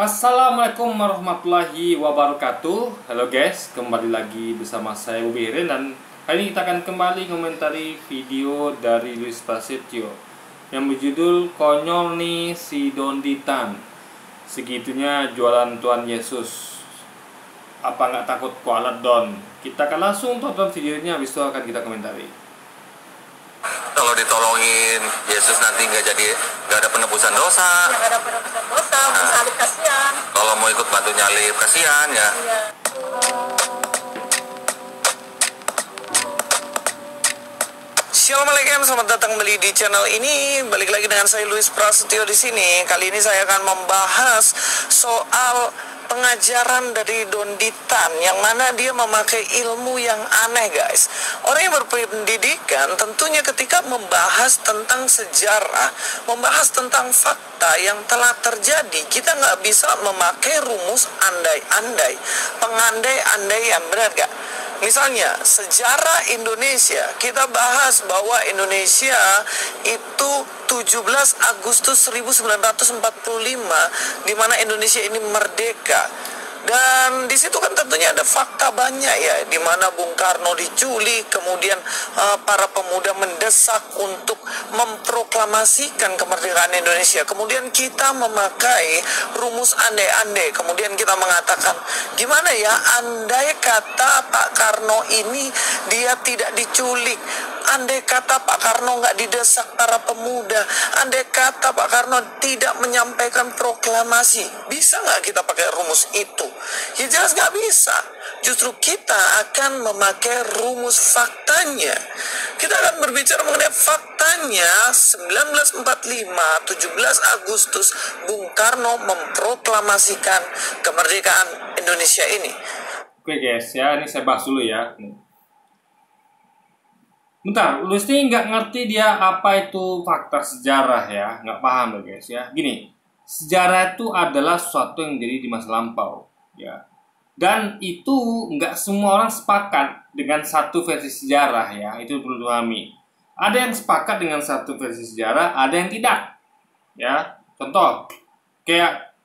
Assalamualaikum warahmatullahi wabarakatuh. Halo guys, kembali lagi bersama saya Bobi Herin. Dan kali ini kita akan kembali komentari video dari Luis Prasetyo yang berjudul "Konyol nih si Don Ditan, segitunya jualan Tuhan Yesus, apa nggak takut kualat Don?" Kita akan langsung tonton videonya, habis itu akan kita komentari. Kalau ditolongin Yesus nanti nggak ada penebusan dosa. Nggak ada penebusan dosa, salib kasihan. Kalau mau ikut bantu nyalip kasihan ya. Iya. Assalamualaikum, selamat datang kembali di channel ini. Balik lagi dengan saya Luis Prasetyo di sini. Kali ini saya akan membahas soal pengajaran dari Don Ditan, yang mana dia memakai ilmu yang aneh, guys. Orang yang berpendidikan tentunya ketika membahas tentang sejarah, membahas tentang fakta yang telah terjadi, kita nggak bisa memakai rumus andai-andai, pengandai-andaian, benar gak? Misalnya sejarah Indonesia, kita bahas bahwa Indonesia itu 17 Agustus 1945, di mana Indonesia ini merdeka. Dan di situ kan tentunya ada fakta banyak ya, di mana Bung Karno diculik, kemudian para pemuda mendesak untuk memproklamasikan kemerdekaan Indonesia. Kemudian kita memakai rumus andai-andai, kemudian kita mengatakan, gimana ya andai kata Pak Karno ini dia tidak diculik, andai kata Pak Karno nggak didesak para pemuda, andai kata Pak Karno tidak menyampaikan proklamasi, bisa nggak kita pakai rumus itu? Ya jelas nggak bisa. Justru kita akan memakai rumus faktanya. Kita akan berbicara mengenai faktanya. 1945, 17 Agustus, Bung Karno memproklamasikan kemerdekaan Indonesia ini. Oke guys, ya ini saya bahas dulu ya. Bentar, Luis ini nggak ngerti dia apa itu fakta sejarah ya, nggak paham loh guys ya. Gini, sejarah itu adalah sesuatu yang jadi di masa lampau ya, dan itu nggak semua orang sepakat dengan satu versi sejarah ya, itu perlu dipahami. Ada yang sepakat dengan satu versi sejarah, ada yang tidak ya. Contoh kayak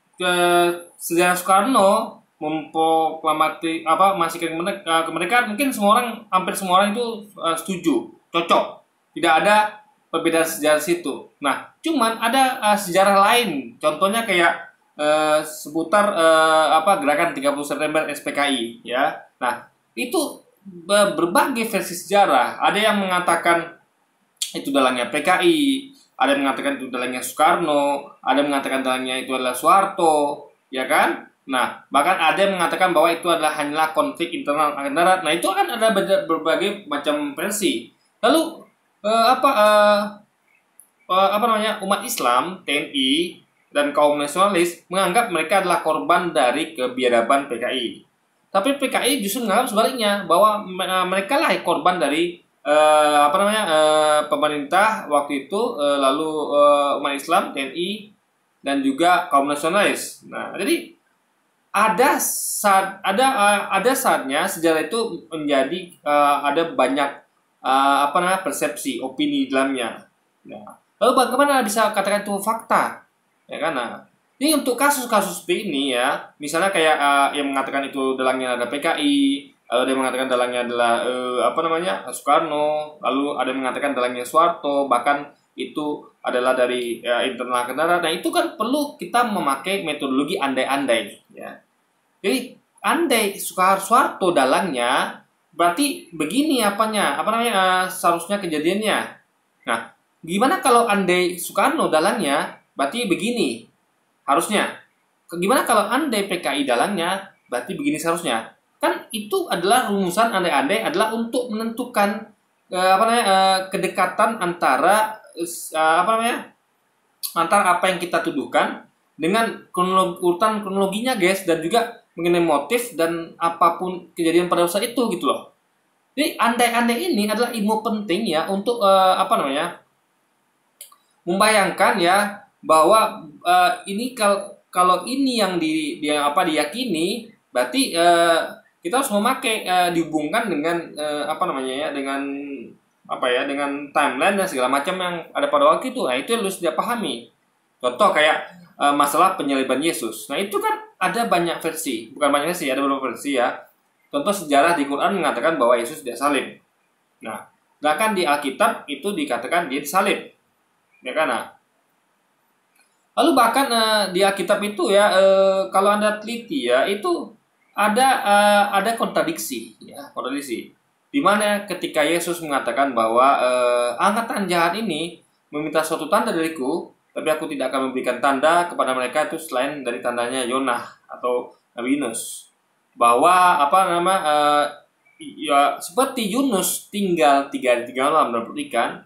sejarah Soekarno memproklamasi masihkan kemerdekaan, mungkin semua orang, hampir semua orang itu setuju, cocok, tidak ada perbedaan sejarah situ. Nah, cuman ada sejarah lain, contohnya kayak seputar gerakan 30 September SPKI ya. Nah, itu berbagai versi sejarah. Ada yang mengatakan itu dalangnya PKI, ada yang mengatakan itu dalangnya Soekarno, ada yang mengatakan dalangnya itu adalah Soeharto, ya kan? Nah, bahkan ada yang mengatakan bahwa itu adalah hanyalah konflik internal angkatan darat. Nah, itu kan ada berbagai macam versi. Lalu umat Islam, TNI dan kaum nasionalis menganggap mereka adalah korban dari kebiadaban PKI. Tapi PKI justru menganggap sebaliknya, bahwa mereka lah korban dari pemerintah waktu itu, lalu umat Islam, TNI dan juga kaum nasionalis. Nah, jadi ada saatnya sejarah itu menjadi ada banyak persepsi, opini di dalamnya. Nah, lalu bagaimana bisa katakan itu fakta? Ya kan? Nah, ini untuk kasus-kasus seperti ini ya, misalnya kayak yang mengatakan itu dalangnya ada PKI, lalu ada yang mengatakan dalangnya adalah Soekarno, lalu ada yang mengatakan dalangnya Soeharto, bahkan itu adalah dari internal angkatan darat. Nah, itu kan perlu kita memakai metodologi andai-andai ya. Jadi andai Soeharto dalangnya, berarti begini seharusnya kejadiannya. Nah, gimana kalau andai Soekarno dalangnya, berarti begini harusnya. Gimana kalau andai PKI dalangnya, berarti begini seharusnya. Kan itu adalah rumusan andai-andai, adalah untuk menentukan kedekatan antara antara apa yang kita tuduhkan dengan urutan kronologinya guys, dan juga mengenai motif dan apapun kejadian pada saat itu gitu loh. Jadi andai-andai ini adalah ilmu penting ya untuk membayangkan ya, bahwa ini kalau ini yang diyakini, berarti kita harus memakai dihubungkan dengan dengan timeline dan segala macam yang ada pada waktu itu. Nah, itu yang harus dia pahami. Contoh kayak masalah penyaliban Yesus. Nah itu kan ada banyak versi, bukan banyak versi, ada beberapa versi ya. Contoh sejarah di Quran mengatakan bahwa Yesus tidak salib. Nah, bahkan di Alkitab itu dikatakan dia disalib, ya kan? Nah, lalu bahkan di Alkitab itu ya, kalau Anda teliti ya, itu ada kontradiksi, ya, kontradiksi. Di mana ketika Yesus mengatakan bahwa angkatan jahat ini meminta suatu tanda dariku, tapi aku tidak akan memberikan tanda kepada mereka itu selain dari tandanya Yonah atau Nabi Yunus. Bahwa ya seperti Yunus tinggal 3 hari 3 malam dalam perut ikan,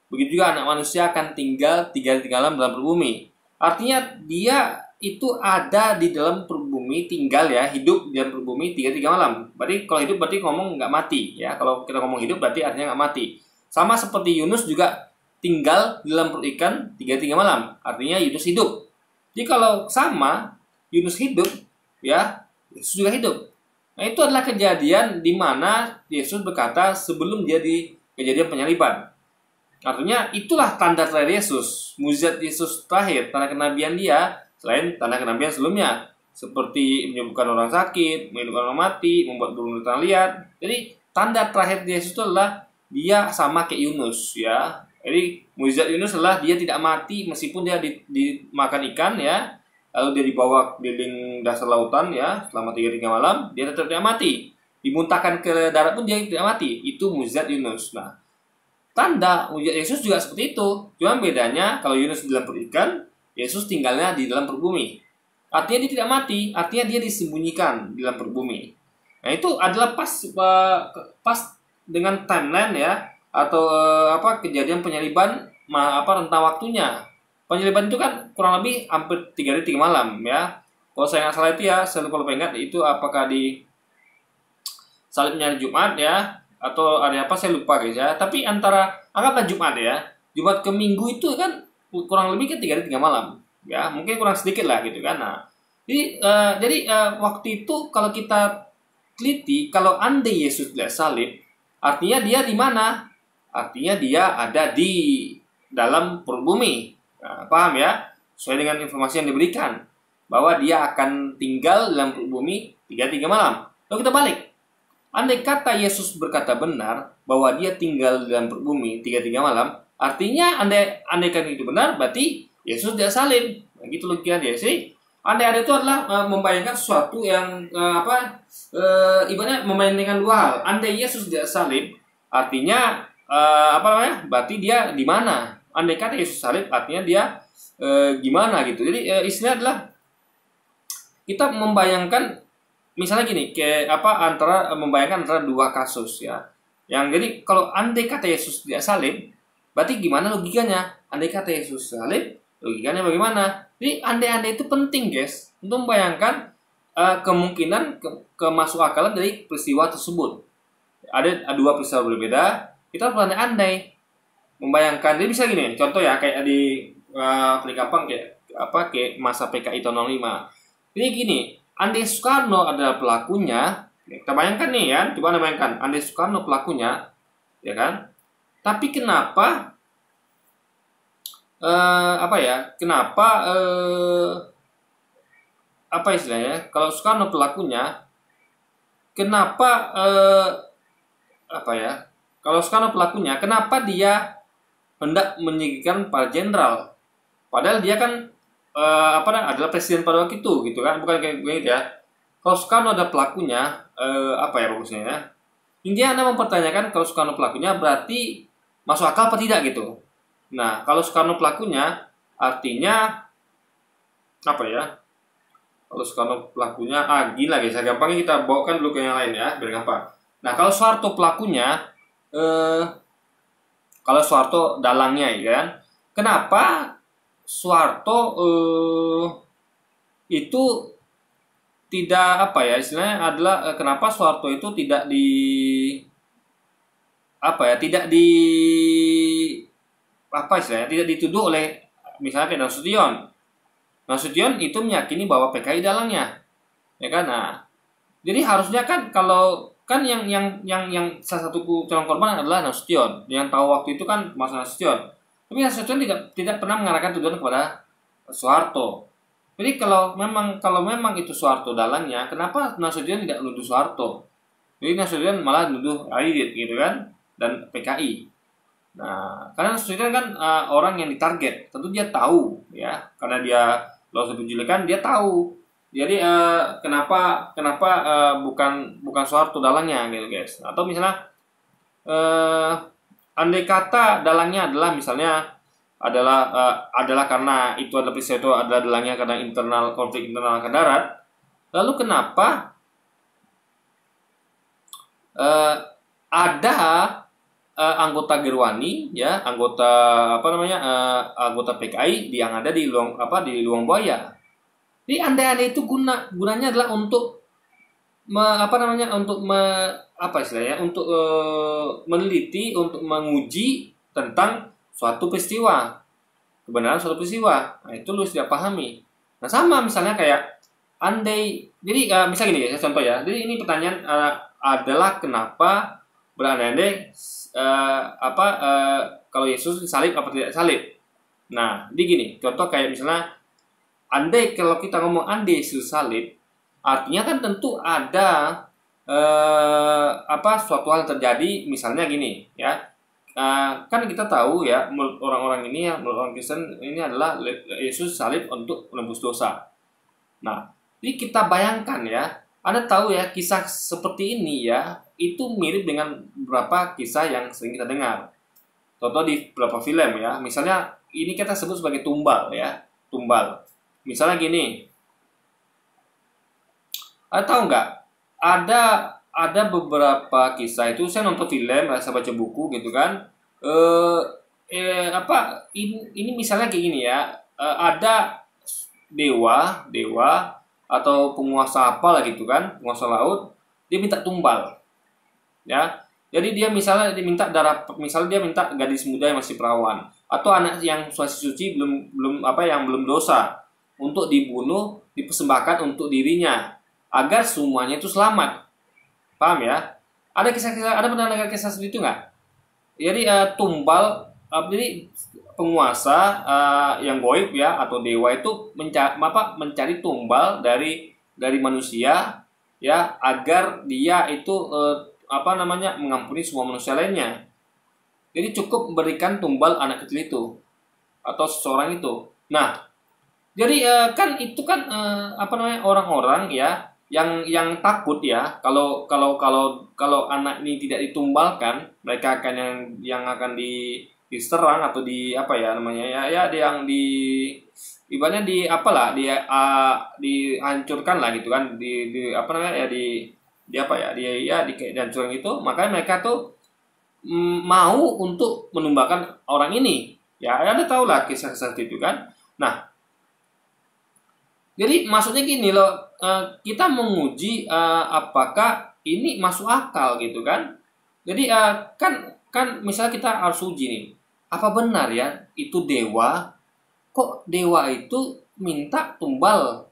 begitu juga anak manusia akan tinggal 3 hari 3 malam dalam perut bumi. Artinya dia itu ada di dalam perut bumi, tinggal ya, hidup di dalam perut bumi 3 hari 3 malam. Berarti kalau hidup berarti ngomong nggak mati ya. Kalau kita ngomong hidup berarti artinya nggak mati. Sama seperti Yunus juga tinggal di dalam perut ikan 3 hari 3 malam. Artinya Yunus hidup. Jadi kalau sama Yunus hidup ya, Yesus juga hidup. Nah itu adalah kejadian di mana Yesus berkata sebelum dia di kejadian penyaliban. Artinya itulah tanda terakhir Yesus, mukjizat Yesus terakhir, tanda kenabian dia selain tanda kenabian sebelumnya, seperti menyembuhkan orang sakit, menghidupkan orang mati, membuat burung tanah liat. Jadi tanda terakhir Yesus itu adalah dia sama kayak Yunus ya. Jadi mukjizat Yunus adalah dia tidak mati meskipun dia dimakan ikan ya. Lalu dia dibawa keliling dasar lautan ya selama 3 malam, dia tetap tidak mati. Dimuntahkan ke darat pun dia tidak mati. Itu mukjizat Yunus. Nah, tanda mukjizat Yesus juga seperti itu. Cuma bedanya kalau Yunus di dalam perut ikan, Yesus tinggalnya di dalam perut bumi. Artinya dia tidak mati, artinya dia disembunyikan di dalam perut bumi. Nah, itu adalah pas dengan timeline ya atau kejadian penyaliban rentang waktunya. Penyaliban itu kan kurang lebih hampir 3 hari 3 malam ya. Kalau saya nggak salah itu ya, saya lupa ingat itu apakah di salibnya Jumat ya atau hari apa saya lupa guys ya. Tapi antara anggaplah Jumat ya, Jumat ke Minggu itu kan kurang lebih kan 3 hari 3 malam ya, mungkin kurang sedikit lah gitu kan. Nah, jadi waktu itu kalau kita teliti, kalau andai Yesus tidak salib, artinya dia di mana? Artinya dia ada di dalam perut bumi. Nah, paham ya? Sesuai dengan informasi yang diberikan bahwa dia akan tinggal dalam perut bumi 3 malam. Lalu kita balik. Andai kata Yesus berkata benar bahwa dia tinggal dalam perut bumi 3 malam, artinya andai kata itu benar berarti Yesus tidak salib. Nah, gitu logikanya dia sih. Andai itu adalah membayangkan sesuatu yang ibaratnya membayangkan dua hal. Andai Yesus tidak salib, artinya berarti dia di mana? Andai kata Yesus salib, artinya dia gimana gitu. Jadi istilahnya adalah kita membayangkan misalnya gini, membayangkan antara dua kasus ya. Yang jadi kalau andai kata Yesus tidak salib, berarti gimana logikanya? Andai kata Yesus salib, logikanya bagaimana? Jadi andai-andai itu penting guys untuk membayangkan kemungkinan kemasuk akalan dari peristiwa tersebut. Ada dua peristiwa berbeda, kita harus andai membayangkan. Jadi bisa gini, contoh ya kayak di Pelikampang kayak masa PKI tahun 65. Ini gini, andai Soekarno adalah pelakunya, kita bayangkan nih ya, coba anda bayangkan, andai Soekarno pelakunya, ya kan? Tapi kenapa apa istilahnya? Kalau Soekarno pelakunya, kenapa kalau Soekarno pelakunya, kenapa dia hendak menyingkirkan para jenderal? Padahal dia kan adalah presiden pada waktu itu, gitu kan? Bukan kayak gitu ya. Kalau Soekarno ada pelakunya, bagusnya ya? Intinya Anda mempertanyakan kalau Soekarno pelakunya berarti masuk akal apa tidak gitu. Nah, kalau Soekarno pelakunya artinya Kalau Soekarno pelakunya, gila guys, gampangnya kita bawakan dulu ke yang lain ya, biar gampang. Nah, kalau Soeharto pelakunya, kalau Soeharto dalangnya ya kan, kenapa Soeharto itu tidak istilahnya adalah kenapa Soeharto itu tidak tidak dituduh oleh misalnya kayak Nasution. Nasution itu meyakini bahwa PKI dalangnya, ya kan? Nah, jadi harusnya kan kalau kan yang salah satu calon korban adalah Nasution, yang tahu waktu itu kan masa Nasution. Tapi Nasution tidak pernah mengarahkan tuduhan kepada Soeharto. Jadi kalau memang itu Soeharto dalangnya, kenapa Nasution tidak nuduh Soeharto? Jadi Nasution malah nuduh Aidit gitu kan, dan PKI. Nah, karena Nasution kan orang yang ditarget, tentu dia tahu ya, karena dia lolos penculikan, dia tahu. Jadi kenapa bukan Soeharto dalangnya gitu guys? Atau misalnya andai kata dalangnya adalah misalnya adalah karena itu adalah peristiwa itu adalah dalangnya karena konflik internal Angkatan Darat, lalu kenapa ada anggota Gerwani ya, anggota PKI yang ada di Luang Buaya. Jadi andai-andai itu gunanya adalah untuk meneliti, untuk menguji tentang suatu peristiwa, kebenaran suatu peristiwa. Nah, itu lu tidak pahami. Nah, sama misalnya kayak jadi misalnya gini ya, contoh ya. Jadi ini pertanyaan adalah kenapa berandai-andai kalau Yesus disalib apa tidak salib. Nah, jadi gini, contoh kayak misalnya andai kalau kita ngomong andai Yesus salib, artinya kan tentu ada suatu hal terjadi, misalnya gini ya. Kan kita tahu ya, menurut orang-orang ini ya, menurut orang Kristen ini adalah Yesus salib untuk menembus dosa. Nah, jadi kita bayangkan ya, Anda tahu ya, kisah seperti ini ya, itu mirip dengan beberapa kisah yang sering kita dengar. Contoh di beberapa film ya, misalnya ini kita sebut sebagai tumbal ya, tumbal. Misalnya gini, Anda tahu nggak? Ada beberapa kisah itu, saya nonton film, saya baca buku gitu kan. Ini misalnya kayak gini ya. Ada dewa atau penguasa apa lah gitu kan, penguasa laut, dia minta tumbal. Ya. Jadi dia misalnya diminta misalnya dia minta gadis muda yang masih perawan atau anak yang masih suci yang belum dosa untuk dibunuh, dipersembahkan untuk dirinya agar semuanya itu selamat. Paham ya? Ada pernah dengar kisah seperti itu nggak? Jadi jadi penguasa yang goib ya atau dewa itu mencari tumbal dari manusia ya, agar dia itu mengampuni semua manusia lainnya. Jadi cukup memberikan tumbal anak kecil itu atau seseorang itu. Nah, jadi kan itu kan orang-orang ya yang takut ya, kalau anak ini tidak ditumbalkan, mereka akan yang akan diserang atau ibaratnya dihancurkan lah gitu kan, dihancurkan gitu. Makanya mereka tuh mau untuk menumbalkan orang ini ya. Anda tahu lah kisah-kisah itu kan. Nah, jadi maksudnya gini loh, kita menguji apakah ini masuk akal gitu kan. Jadi kan misalnya kita harus uji nih, apa benar ya itu dewa, kok dewa itu minta tumbal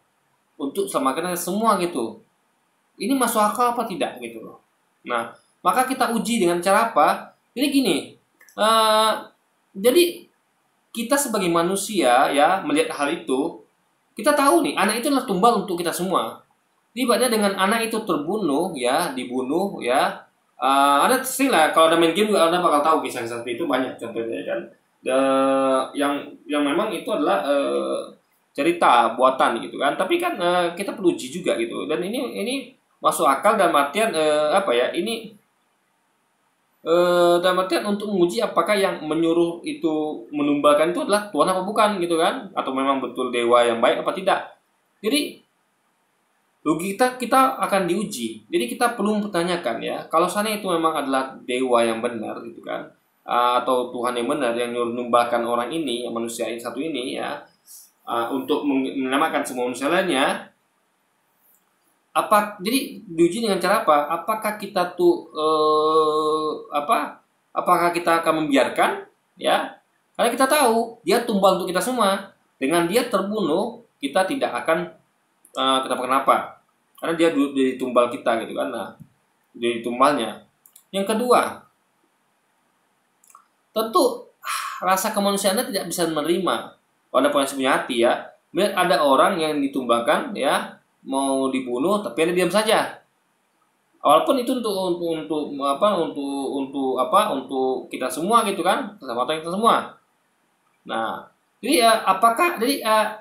untuk selamatkan semua gitu. Ini masuk akal apa tidak gitu loh. Nah, maka kita uji dengan cara apa? Jadi gini, jadi kita sebagai manusia ya melihat hal itu, kita tahu nih, anak itu adalah tumbal untuk kita semua. Ibaratnya dengan anak itu dibunuh ya. Ada sering lah, kalau ada main game juga Anda bakal tahu kisah-kisah seperti itu, banyak contohnya kan. Yang memang itu adalah cerita buatan gitu kan. Tapi kan kita perlu uji juga gitu. Dan ini masuk akal dalam artian dalam artian untuk menguji apakah yang menyuruh itu menumbalkan itu adalah Tuhan apa bukan gitu kan, atau memang betul dewa yang baik apa tidak. Jadi logika kita akan diuji. Jadi kita perlu mempertanyakan ya, kalau sana itu memang adalah dewa yang benar gitu kan, atau Tuhan yang benar yang nyuruh menumbalkan orang ini, yang manusia ini satu ini ya, untuk menyelamatkan semua manusia lainnya. Jadi diuji dengan cara apa? Apakah kita tuh apakah kita akan membiarkan ya? Karena kita tahu dia tumbal untuk kita semua. Dengan dia terbunuh, kita tidak akan kenapa-kenapa. Karena dia jadi tumbal kita gitu kan. Nah, jadi tumbalnya. Yang kedua, tentu rasa kemanusiaannya tidak bisa menerima ada orang yang punya hati ya. Melihat ada orang yang ditumbalkan ya, mau dibunuh tapi dia diam saja. Walaupun itu untuk kita semua gitu kan, keselamatan kita semua. Nah, jadi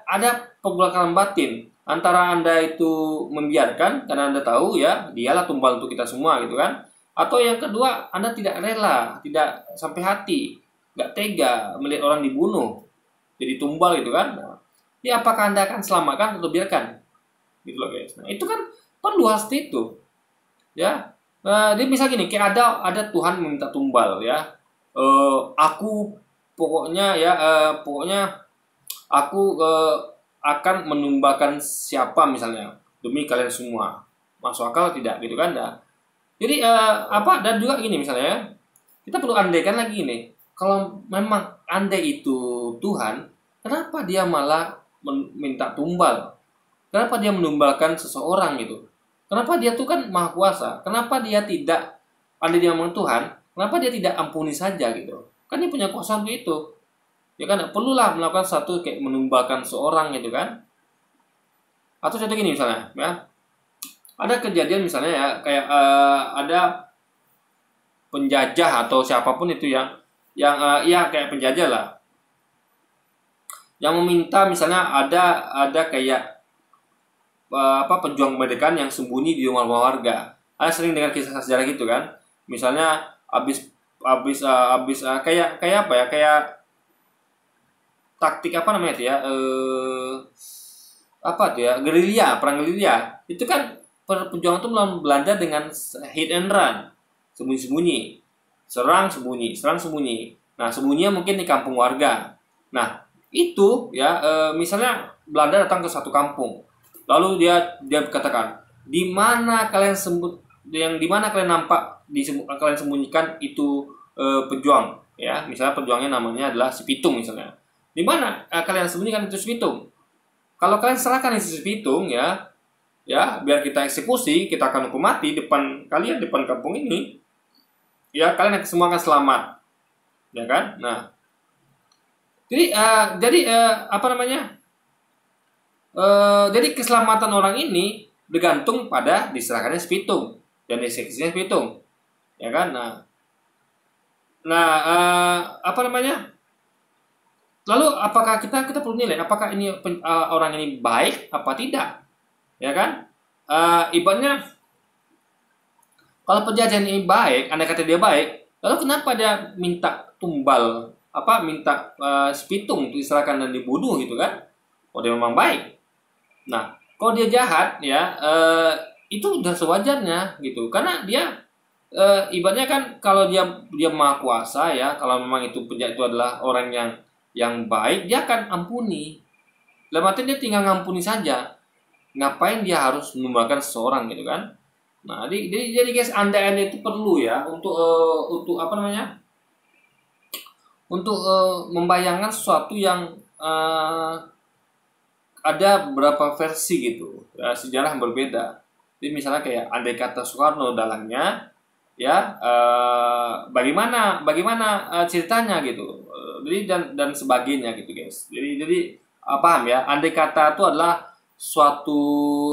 ada pembelakangan batin antara Anda itu membiarkan karena Anda tahu ya dialah tumbal untuk kita semua gitu kan, atau yang kedua Anda tidak rela, tidak sampai hati, nggak tega melihat orang dibunuh jadi tumbal gitu kan. Nah, ya apakah Anda akan selamatkan atau biarkan gitu loh guys. Nah itu kan perlu hal seperti itu ya. Dia bisa gini, kayak ada Tuhan meminta tumbal ya. Aku pokoknya aku akan menumbalkan siapa misalnya demi kalian semua. Masuk akal tidak gitu kan? Nah, jadi dan juga gini misalnya kita perlu andaikan lagi ini. Kalau memang andai itu Tuhan, kenapa dia malah minta tumbal? Kenapa dia menumbalkan seseorang gitu? Kenapa dia tuh kan maha kuasa? Kenapa dia tidak, andai dia memang Tuhan, kenapa dia tidak ampuni saja gitu? Kan dia punya kuasa untuk itu. Ya kan, perlulah melakukan satu kayak menumbalkan seorang gitu kan? Atau contoh gini misalnya, ya, ada kejadian misalnya ya, kayak ada penjajah atau siapapun itu yang kayak penjajah lah, yang meminta misalnya ada kayak pejuang kemerdekaan yang sembunyi di rumah-rumah warga. Ada sering dengar kisah sejarah gitu kan. Misalnya kayak apa ya? Kayak taktik apa namanya itu ya? Gerilya, perang gerilya. Itu kan perjuangan itu melawan Belanda dengan hit and run. Sembunyi-sembunyi. Serang sembunyi. Nah, sembunyinya mungkin di kampung warga. Nah, itu ya misalnya Belanda datang ke satu kampung. Lalu dia katakan, di mana kalian nampak kalian sembunyikan itu pejuang, ya. Misalnya pejuangnya namanya adalah si Pitung misalnya. Di mana kalian sembunyikan itu si Pitung? Kalau kalian serahkan itu si Pitung ya, biar kita eksekusi, kita akan hukum mati depan kampung ini. Ya, kalian semua akan selamat. Ya kan? Nah. Jadi keselamatan orang ini bergantung pada diserahkannya sepitung dan eksekusinya sepitung, ya kan? Lalu apakah kita perlu nilai apakah ini orang ini baik apa tidak, ya kan? Ibaratnya kalau penjajahan ini baik, andai kata dia baik, lalu kenapa dia minta tumbal, minta sepitung untuk diserahkan dan dibunuh gitu kan? Oh, dia memang baik. Nah, kalau dia jahat ya itu udah sewajarnya gitu. Karena dia ibaratnya kan kalau dia maha kuasa ya, kalau memang itu penjahat itu adalah orang yang baik, dia akan ampuni. Dalam arti dia tinggal ngampuni saja. Ngapain dia harus menumbalkan seseorang gitu kan? Nah, jadi guys, anda itu perlu ya untuk membayangkan sesuatu yang ada beberapa versi gitu ya, sejarah yang berbeda. Jadi misalnya kayak andai kata Soekarno dalangnya ya, bagaimana ceritanya gitu. Jadi dan sebagainya gitu guys. Jadi paham ya, andai kata itu adalah suatu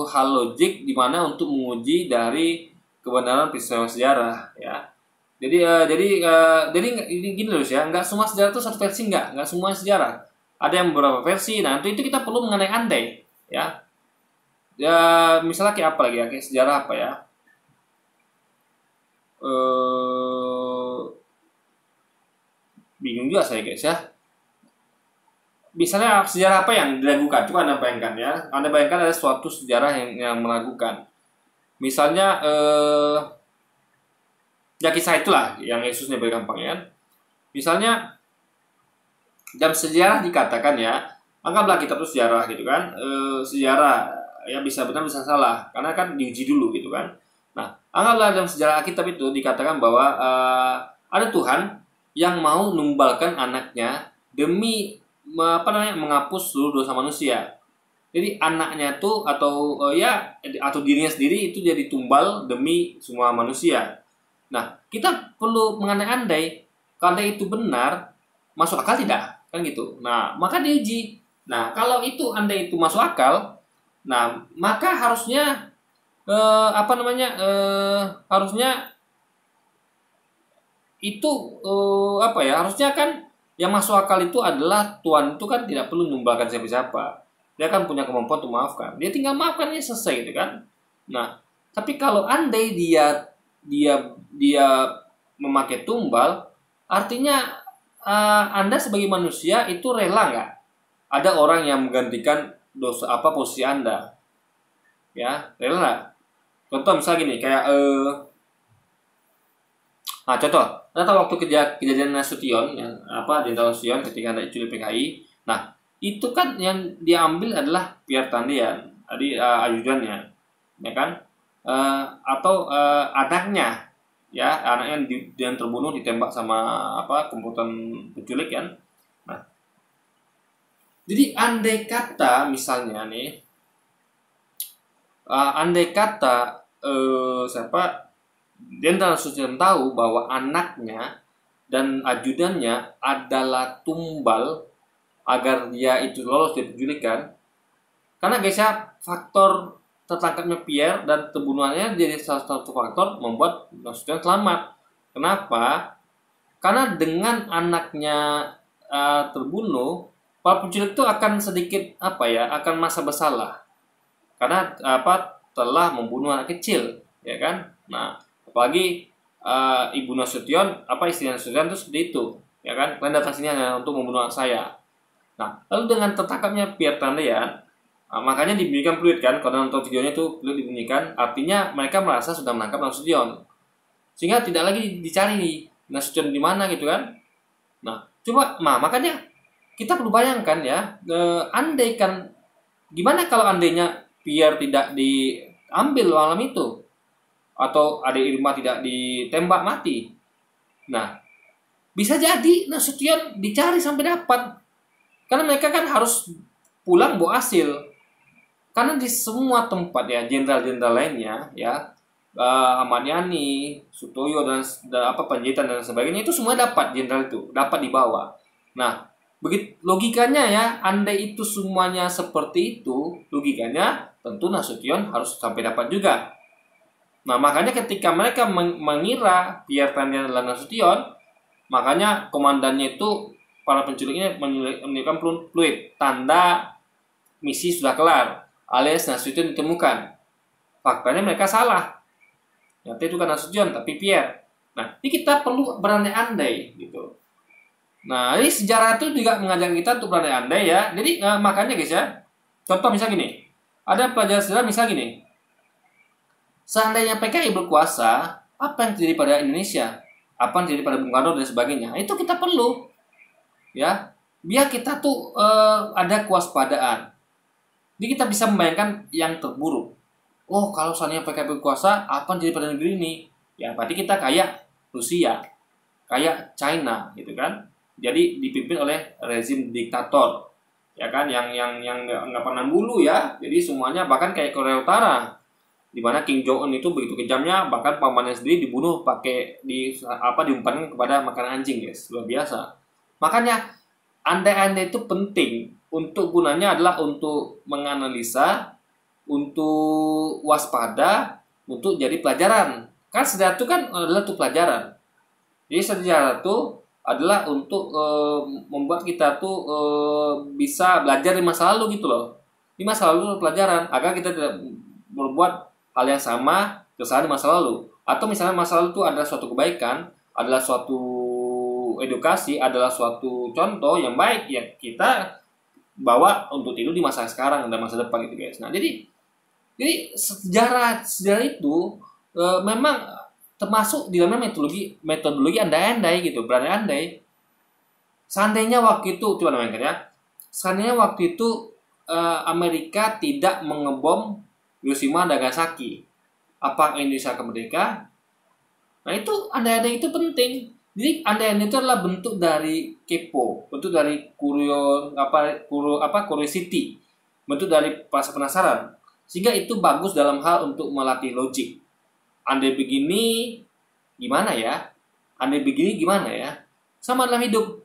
hal logik di mana untuk menguji dari kebenaran peristiwa sejarah ya. Jadi gini loh ya, nggak semua sejarah itu satu versi, nggak semua sejarah. Ada yang beberapa versi. Nah, itu kita perlu mengenai andai ya. Ya, misalnya kayak apa lagi ya? Kayak sejarah apa ya? Bingung juga saya guys ya. Misalnya sejarah apa yang diragukan? Coba Anda bayangkan ya. Anda bayangkan ada suatu sejarah yang meragukan. Misalnya ya kisah itulah yang Yesusnya bergampang ya. Misalnya dalam sejarah dikatakan ya, anggaplah kita tuh sejarah gitu kan, sejarah ya bisa benar bisa salah karena kan diuji dulu gitu kan. Nah, anggaplah dalam sejarah Alkitab itu dikatakan bahwa ada Tuhan yang mau numbalkan anaknya demi menghapus seluruh dosa manusia. Jadi anaknya tuh atau dirinya sendiri itu jadi tumbal demi semua manusia. Nah, kita perlu mengandai-andai kalau itu benar, masuk akal tidak? Kan gitu. Nah, maka diuji. Nah, kalau itu andai itu masuk akal, nah maka harusnya harusnya itu harusnya kan yang masuk akal itu adalah Tuhan itu kan tidak perlu menyumbangkan siapa-siapa. Dia kan punya kemampuan untuk maafkan. Dia tinggal maafkan ini selesai gitu kan. Nah, tapi kalau andai dia memakai tumbal, artinya Anda sebagai manusia itu rela nggak ada orang yang menggantikan posisi Anda? Ya, rela nggak? Contoh misalnya gini, kayak contoh, Anda tahu waktu kejadian Nasution, Jenderal Nasution ketika ada diculik PKI. Nah, itu kan yang diambil adalah Pierre Tandian, tadi ajudannya, ya kan? Atau anaknya, ya, anaknya yang terbunuh ditembak sama komplotan penculik kan? Nah, jadi andai kata misalnya nih, Jenderal Nasution tahu bahwa anaknya dan ajudannya adalah tumbal agar dia itu lolos dari penculikan. Karena guys ya, faktor tertangkapnya Pierre dan terbunuhannya jadi salah satu faktor membuat Nasution selamat. Kenapa? Karena dengan anaknya terbunuh, para penculik itu akan sedikit akan merasa bersalah. Karena telah membunuh anak kecil, ya kan? Nah, apalagi ibu Nasution, istri Nasution itu seperti itu, ya kan? Kalian datang sini hanya untuk membunuh anak saya. Nah, lalu dengan tertangkapnya Pierre Tandian, makanya dibunyikan peluit kan? Karena nonton videonya itu peluit dibunyikan, artinya mereka merasa sudah menangkap Nasution, sehingga tidak lagi dicari nih Nasution di mana gitu kan? Nah, makanya kita perlu bayangkan ya, andaikan gimana kalau andainya Pierre tidak diambil malam itu, atau adik Irma tidak ditembak mati. Nah, bisa jadi Nasution dicari sampai dapat. Karena mereka kan harus pulang bawa hasil. Karena di semua tempat ya, jenderal-jenderal lainnya ya, Ahmad Yani, Sutoyo dan Panjaitan dan sebagainya itu semua dapat, jenderal itu dapat dibawa. Nah, begitu logikanya ya, andai itu semuanya seperti itu, logikanya tentu Nasution harus sampai dapat juga. Nah, makanya ketika mereka mengira Pierre Tandian adalah Nasution, makanya komandannya itu, para penculiknya menunjukkan peluit tanda misi sudah kelar, alias Nasution ditemukan. Faktanya mereka salah. Ternyata itu bukan Nasution tapi Pierre. Nah, ini kita perlu berandai-andai gitu. Nah, ini sejarah itu juga mengajak kita untuk berandai-andai ya. Jadi makanya guys ya, contoh misalnya gini, ada pelajaran sejarah misalnya gini, seandainya PKI berkuasa, apa yang terjadi pada Indonesia? Apa yang terjadi pada Bung Karno dan sebagainya? Itu kita perlu ya, biar kita tuh ada kewaspadaan. Jadi kita bisa membayangkan yang terburuk. Oh, kalau seandainya PKI berkuasa, apa yang terjadi pada negeri ini? Ya, berarti kita kayak Rusia, kayak China gitu kan. Jadi dipimpin oleh rezim diktator, ya kan, yang nggak pernah bulu ya. Jadi semuanya bahkan kayak Korea Utara, di mana Kim Jong Un itu begitu kejamnya, bahkan pamannya sendiri dibunuh pakai diumpankan kepada makanan anjing, guys, luar biasa. Makanya andai-andai itu penting, untuk gunanya adalah untuk menganalisa, untuk waspada, untuk jadi pelajaran. Kan sejarah itu kan adalah untuk pelajaran. Jadi sejarah itu adalah untuk membuat kita tuh bisa belajar di masa lalu gitu loh. Di masa lalu pelajaran agar kita tidak berbuat hal yang sama kesalahan di masa lalu. Atau misalnya masa lalu itu adalah suatu kebaikan, adalah suatu edukasi, adalah suatu contoh yang baik, ya kita bawa untuk tiru di masa sekarang dan masa depan gitu guys. Nah, jadi sejarah itu memang termasuk di dalamnya metodologi andai-andai gitu, berandai-andai. Seandainya waktu itu, coba bayangkan ya, seandainya waktu itu Amerika tidak mengebom Hiroshima dan Nagasaki, apa Indonesia akan merdeka? Nah, itu andai-andai itu penting. Jadi andai-andai itu adalah bentuk dari kepo, bentuk dari curiosity, bentuk dari rasa penasaran, sehingga itu bagus dalam hal untuk melatih logik. Andai begini gimana ya? Andai begini gimana ya? Sama dalam hidup.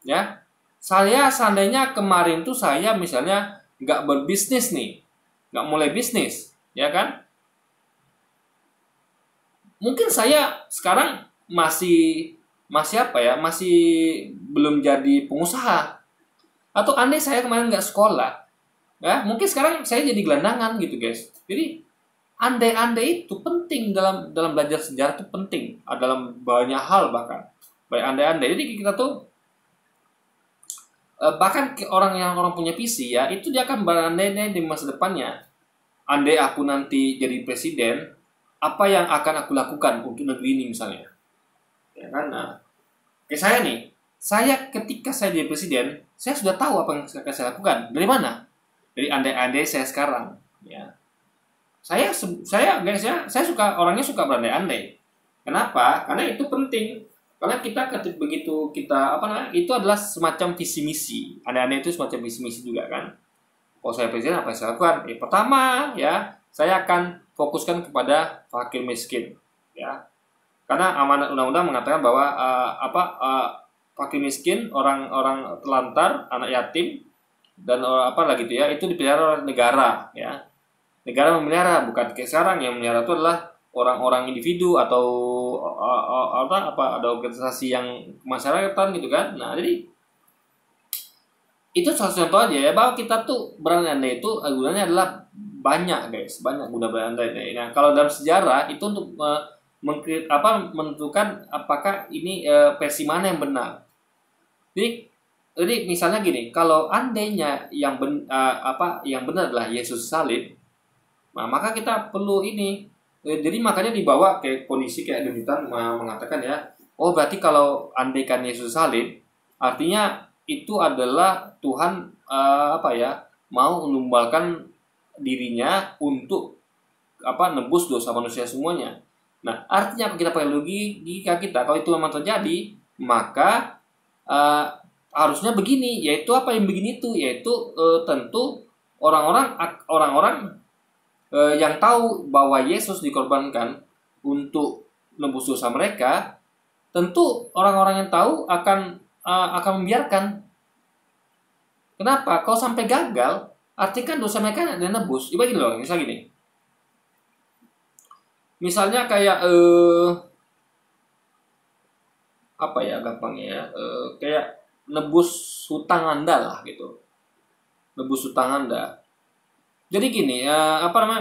Ya. Saya seandainya kemarin tuh saya misalnya nggak berbisnis nih, nggak mulai bisnis, ya kan? Mungkin saya sekarang masih masih apa ya, masih belum jadi pengusaha. Atau andai saya kemarin nggak sekolah, ya mungkin sekarang saya jadi gelandangan gitu guys. Jadi andai-andai itu penting dalam dalam belajar sejarah itu penting, dalam banyak hal bahkan. Baik andai-andai. Jadi kita tuh bahkan orang punya visi ya itu dia akan berandai-andai di masa depannya. Andai aku nanti jadi presiden, apa yang akan aku lakukan untuk negeri ini misalnya, ya kan? Nah, kayak saya nih, saya ketika saya jadi presiden, saya sudah tahu apa yang akan saya lakukan. Dari mana? Dari andai-andai saya sekarang, ya. Saya guys ya, saya orangnya suka berandai-andai. Kenapa? Karena itu penting. Karena kita ketika begitu kita apa namanya, itu adalah semacam visi misi. Andai-andai itu semacam visi misi juga kan. Kalau saya presiden apa yang saya lakukan? Pertama ya, saya akan fokuskan kepada fakir miskin, ya. Karena amanat undang-undang mengatakan bahwa fakir miskin, orang-orang telantar, anak yatim dan apa lagi itu ya, itu dipelihara oleh negara, ya. Negara memelihara, bukan kayak sekarang yang memelihara itu adalah orang-orang individu atau ada organisasi yang kemasyarakatan gitu kan. Nah, jadi itu salah satu contoh aja ya bahwa kita tuh berandai itu gunanya adalah banyak guys, banyak guna berandai. Nah, kalau dalam sejarah itu untuk menentukan apakah ini versi mana yang benar. Jadi misalnya gini, kalau andainya yang benar adalah Yesus salib, nah maka kita perlu ini. Jadi makanya dibawa ke kondisi kayak Donitan mengatakan ya, oh berarti kalau andaikan Yesus salib, artinya itu adalah Tuhan mau menumbalkan dirinya untuk nebus dosa manusia semuanya. Nah, artinya kita pakai logika kita, kalau itu memang terjadi, maka harusnya begini, yaitu apa yang begini itu, yaitu tentu orang-orang yang tahu bahwa Yesus dikorbankan untuk nebus dosa mereka, tentu orang-orang yang tahu akan membiarkan. Kenapa? Kalau sampai gagal, artinya kan dosa mereka ada nebus. Ibarat gini loh, misalnya gini. Misalnya kayak kayak nebus hutang Anda lah gitu. Nebus hutang Anda. Jadi gini,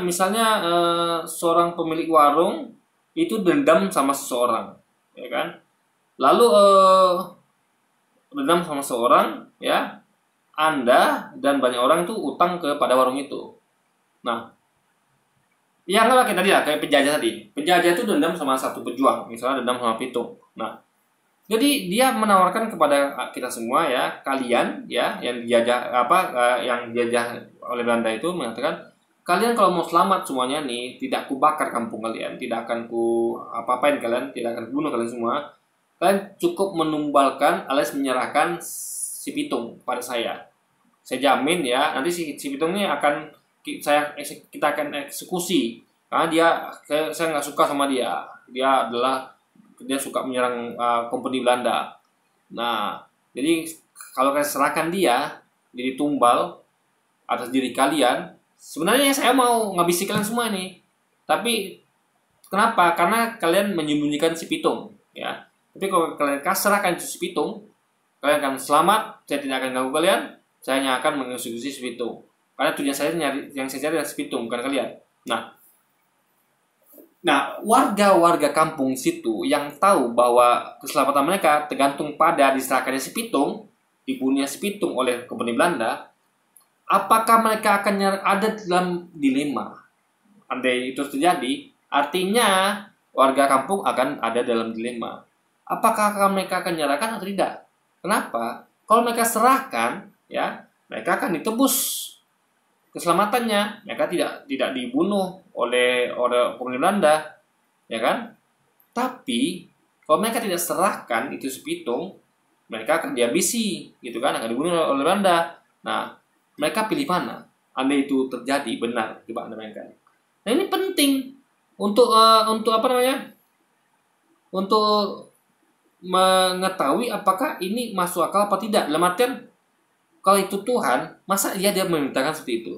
misalnya seorang pemilik warung itu dendam sama seseorang, ya kan? Lalu dendam sama seseorang, ya, Anda dan banyak orang itu utang kepada warung itu. Nah, ya anggaplah kayak tadi lah, kayak penjajah tadi. Penjajah itu dendam sama satu pejuang, misalnya dendam sama Pitung. Nah, jadi dia menawarkan kepada kita semua ya, kalian ya yang dijajah oleh Belanda itu mengatakan, kalian kalau mau selamat semuanya nih, tidak ku bakar kampung kalian, tidak akan ku apa-apain kalian, tidak akan bunuh kalian semua. Kalian cukup menumbalkan alias menyerahkan si Pitung pada saya. Saya jamin ya, nanti si Pitung ini kita akan eksekusi karena saya nggak suka sama dia. Dia suka menyerang kompeni Belanda. Nah, jadi kalau kalian serahkan dia jadi tumbal atas diri kalian, sebenarnya saya mau ngabisi kalian semua nih. Tapi kenapa? Karena kalian menyembunyikan si Pitung, ya. Tapi kalau kalian serahkan si Pitung, kalian akan selamat. Saya tidak akan ganggu kalian. Saya hanya akan mengeksekusi si Pitung. Karena tujuan saya yang saya cari adalah si Pitung, bukan kalian. Nah, warga-warga kampung situ yang tahu bahwa keselamatan mereka tergantung pada diserahkannya si Pitung, dibunuhnya si Pitung oleh kompeni Belanda, apakah mereka akan ada dalam dilema? Andai itu terjadi, artinya warga kampung akan ada dalam dilema. Apakah mereka akan menyerahkan atau tidak? Kenapa? Kalau mereka serahkan, ya, mereka akan ditebus keselamatannya, mereka tidak dibunuh oleh kompeni Belanda, ya kan? Tapi kalau mereka tidak serahkan itu si Pitung, mereka akan dihabisi, gitu kan? Akan dibunuh oleh Belanda. Nah, mereka pilih mana? Andai itu terjadi benar, coba Anda bayangkan. Nah, ini penting untuk untuk mengetahui apakah ini masuk akal apa tidak. Dalam artian kalau itu Tuhan, masa dia memerintahkan seperti itu?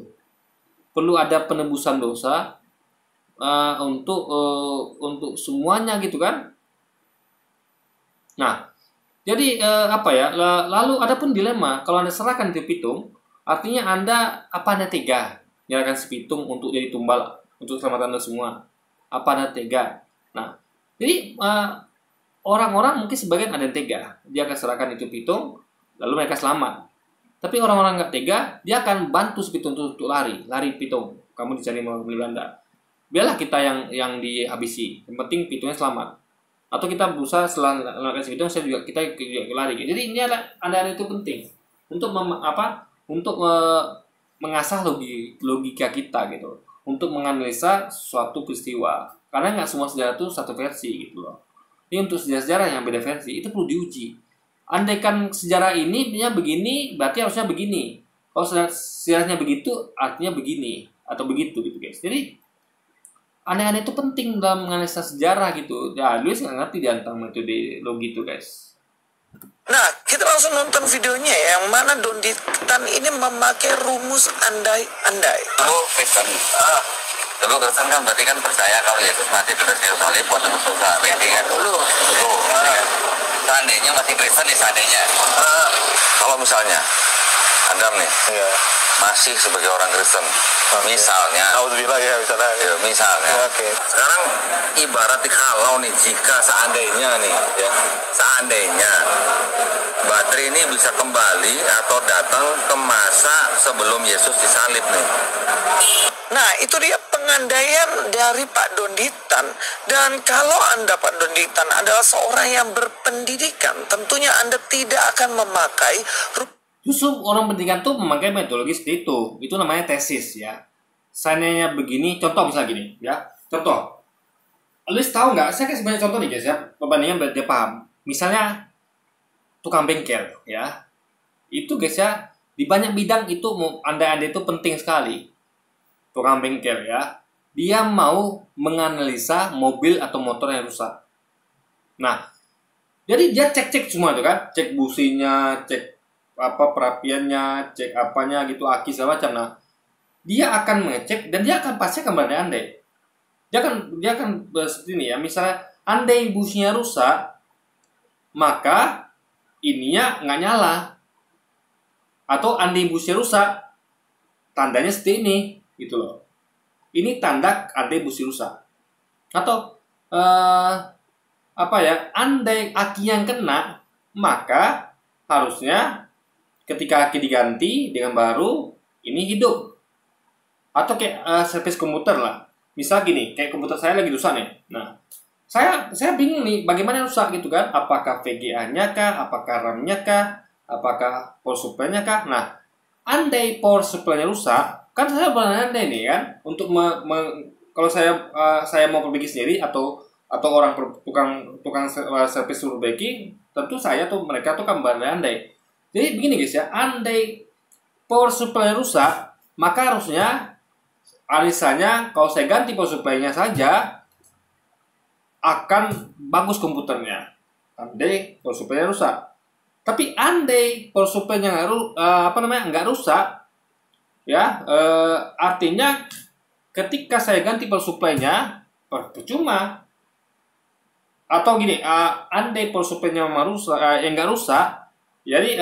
Perlu ada penebusan dosa untuk semuanya gitu kan? Nah, jadi apa ya? Lalu ada pun dilema, kalau Anda serahkan itu pitung, artinya Anda tega menyerahkan si pitung untuk jadi tumbal untuk keselamatan Anda semua? Apa Anda tega? Nah, jadi orang-orang mungkin sebagian ada yang tega, dia akan serahkan itu pitung, lalu mereka selamat. Tapi orang-orang nggak tega, dia akan bantu si pitung untuk lari pitung. Kamu dicari mau beli Belanda. Biarlah kita yang dihabisi. Yang penting pitungnya selamat. Atau kita berusaha setelah melakukan si pitung, kita juga lari. Jadi ini anda itu penting untuk mengasah logika kita gitu, untuk menganalisa suatu peristiwa. Karena nggak semua sejarah itu satu versi gitu loh. Ini untuk sejarah yang beda versi itu perlu diuji. Andaikan sejarah ini begini, berarti harusnya begini. Kalau sejarahnya begitu, artinya begini atau begitu gitu guys. Jadi aneh-aneh itu penting dalam menganalisa sejarah gitu. Ya, Lewis nggak ngerti di antara metode logi itu guys. Nah, kita langsung nonton videonya ya, yang mana Donditan ini memakai rumus andai-andai. Kristen. Dulu Kristen kan berarti kan percaya kalau Yesus mati di kayu salib buat tebus dosa. Berarti kan dulu. Seandainya masih Kristen nih seandainya. Kalau misalnya Adam nih, masih sebagai orang Kristen, misalnya. Alhamdulillah ya, misalnya. Oke. Sekarang ibarat kalau nih, jika seandainya nih, ya, seandainya baterai ini bisa kembali atau datang ke masa sebelum Yesus disalib nih. Nah, itu dia pengandaian dari Pak Donditan. Dan kalau Anda, Pak Donditan, adalah seorang yang berpendidikan, tentunya Anda tidak akan memakai. Justru orang pendidikan tuh memakai metodologi seperti itu. Itu namanya tesis ya. Seandainya begini, contoh misalnya gini ya. Contoh. Lu tahu nggak? Saya kasih banyak contoh nih guys ya. Perbandingan biar dia paham. Misalnya tukang bengkel ya. Itu guys ya, di banyak bidang itu andai-andai itu penting sekali. Tukang bengkel ya. Dia mau menganalisa mobil atau motor yang rusak. Nah, jadi dia cek-cek semua itu kan. Cek businya, cek perapiannya, cek apanya gitu, aki segala macam. Nah, dia akan mengecek dan dia akan pasti akan berandai-andai. Dia akan seperti ini ya. Misalnya andai businya rusak, maka ininya nggak nyala. Atau andai businya rusak, tandanya seperti ini gitu loh. Ini tanda andai busi rusak. Atau andai aki yang kena, maka harusnya ketika aki diganti dengan baru, ini hidup. Atau kayak servis komputer lah. Misal gini, kayak komputer saya lagi rusak nih. Nah, saya bingung nih, bagaimana rusak gitu kan? Apakah VGA-nya kah? Apakah RAM-nya kah? Apakah power supply-nya kah? Nah, andai power supply-nya rusak, kan saya berandai nih kan, untuk kalau saya mau perbaiki sendiri atau orang tukang servis suruh perbaiki, tentu saya tuh mereka tuh kan berandai. Jadi begini guys ya, andai power supply rusak, maka harusnya alisanya kalau saya ganti power supply-nya saja akan bagus komputernya. Andai power supply-nya rusak. Tapi andai power supply-nya nggak rusak, ya artinya ketika saya ganti power supply-nya percuma. Atau gini, andai power supply-nya rusak, yang nggak rusak, jadi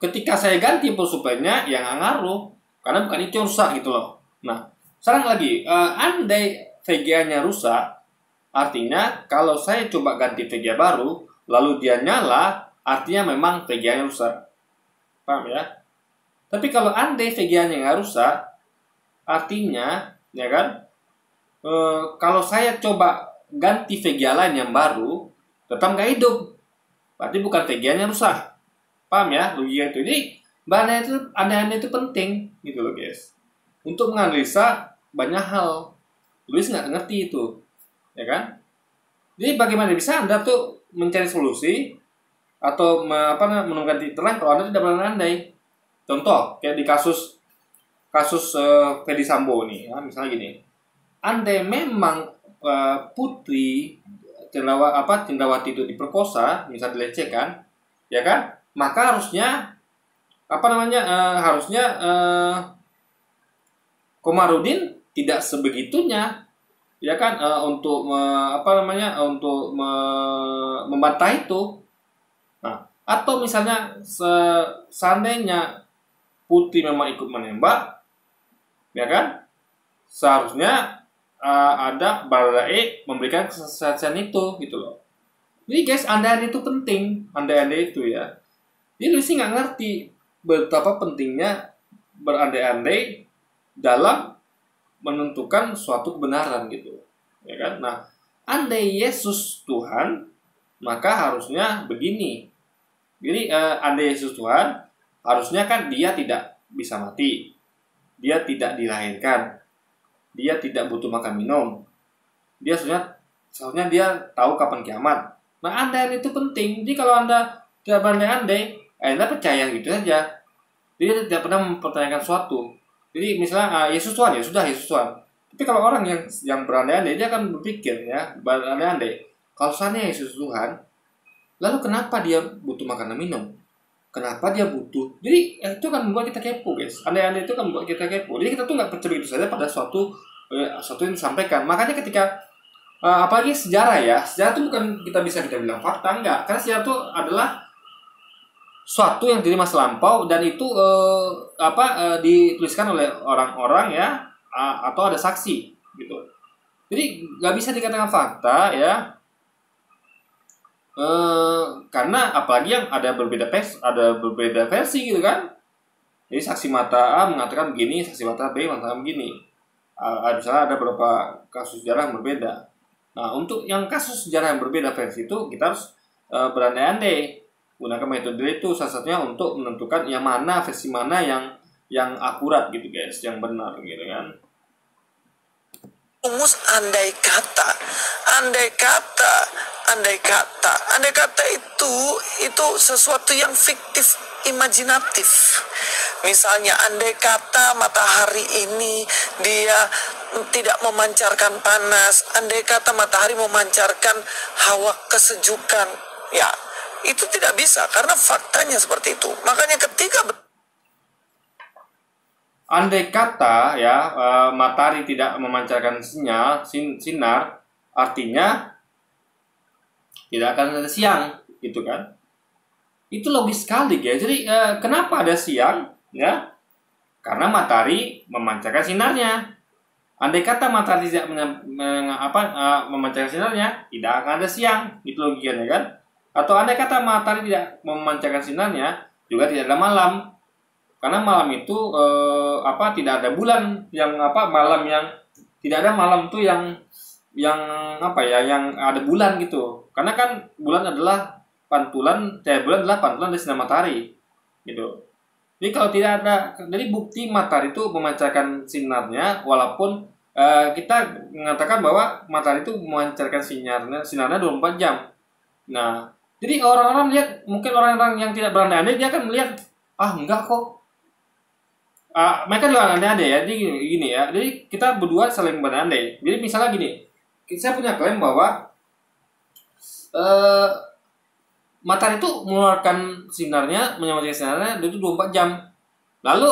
ketika saya ganti power supply-nya yang nggak ngaruh, karena bukan itu yang rusak gitu loh. Nah, sekarang lagi, andai VGA-nya rusak, artinya kalau saya coba ganti VGA baru, lalu dia nyala, artinya memang VGA-nya rusak. Paham ya? Tapi kalau andai VGA-nya nggak rusak, artinya, ya kan, kalau saya coba ganti VGA lain yang baru, tetap nggak hidup. Berarti bukan VGA-nya rusak. Paham ya logika itu? Jadi andai-andai itu penting gitu loh guys. Untuk menganalisa banyak hal. Lewis nggak ngerti itu, ya kan? Jadi bagaimana bisa Anda tuh mencari solusi atau menemukan titik terang kalau Anda tidak berandai? Contoh kayak di kasus Ferdy Sambo nih, ya, misalnya gini. Andai memang Putri cendrawati itu diperkosa, misal dilecehkan, ya kan? Maka harusnya Komarudin tidak sebegitunya, ya kan, untuk membantah itu. Nah, atau misalnya seandainya Putri memang ikut menembak, ya kan, seharusnya ada Baradae memberikan kesaksian itu, gitu loh. Jadi guys, andai-andai itu penting, andai-andai itu ya. Jadi lu sih nggak ngerti betapa pentingnya berandai-andai dalam menentukan suatu kebenaran gitu, ya kan? Nah, andai Yesus Tuhan, maka harusnya begini. Jadi andai Yesus Tuhan, harusnya kan dia tidak bisa mati, dia tidak dilahirkan, dia tidak butuh makan minum, dia seharusnya dia tahu kapan kiamat. Nah, andai itu penting. Jadi kalau Anda tidak berandai-andai, Anda percaya gitu saja. Dia tidak pernah mempertanyakan suatu. Jadi misalnya Yesus Tuhan, ya sudah Yesus Tuhan. Tapi kalau orang yang berandai-andai, dia akan berpikir ya, berandai-andai. Kalau seandainya Yesus Tuhan, lalu kenapa dia butuh makan dan minum? Kenapa dia butuh? Jadi itu kan membuat kita kepo, guys. Andai-andai itu kan membuat kita kepo. Jadi kita tuh nggak percaya itu saja pada suatu yang disampaikan. Makanya ketika apalagi sejarah ya, sejarah itu bukan kita bilang fakta, enggak. Karena sejarah itu adalah suatu yang dari masa lampau dan itu dituliskan oleh orang-orang ya, atau ada saksi gitu. Jadi nggak bisa dikatakan fakta ya. Karena apalagi yang ada berbeda versi gitu kan. Jadi saksi mata A mengatakan begini, saksi mata B mengatakan begini. Misalnya ada beberapa kasus sejarah yang berbeda. Nah, untuk yang kasus sejarah yang berbeda versi itu kita harus berandai-andai, gunakan metode itu salah satunya untuk menentukan yang mana, versi mana yang akurat gitu guys, yang benar gitu kan. Rumus andai kata itu sesuatu yang fiktif, imajinatif. Misalnya andai kata matahari ini dia tidak memancarkan panas, andai kata matahari memancarkan hawa kesejukan, ya itu tidak bisa karena faktanya seperti itu. Makanya ketika andai kata ya matahari tidak memancarkan sinar, artinya tidak akan ada siang, gitu kan? Itu logis sekali guys. Jadi kenapa ada siang? Ya, karena matahari memancarkan sinarnya. Andai kata matahari tidak memancarkan sinarnya, tidak akan ada siang, itu logikanya kan? Atau andai kata matahari tidak memancarkan sinarnya, juga tidak ada malam. Karena malam itu tidak ada bulan yang malam yang tidak ada malam tuh yang ada bulan gitu. Karena kan bulan adalah pantulan dari sinar matahari gitu. Jadi kalau tidak ada, jadi bukti matahari itu memancarkan sinarnya, walaupun kita mengatakan bahwa matahari itu memancarkan sinarnya 24 jam. Nah, jadi orang-orang lihat, mungkin orang-orang yang tidak berandai-andai dia akan melihat, enggak kok. Mereka juga andai-andai ya. Jadi gini ya. Jadi kita berdua saling berandai. Jadi misalnya gini, saya punya klaim bahwa matahari itu mengeluarkan sinarnya, menyamai sinarnya itu 24 jam. Lalu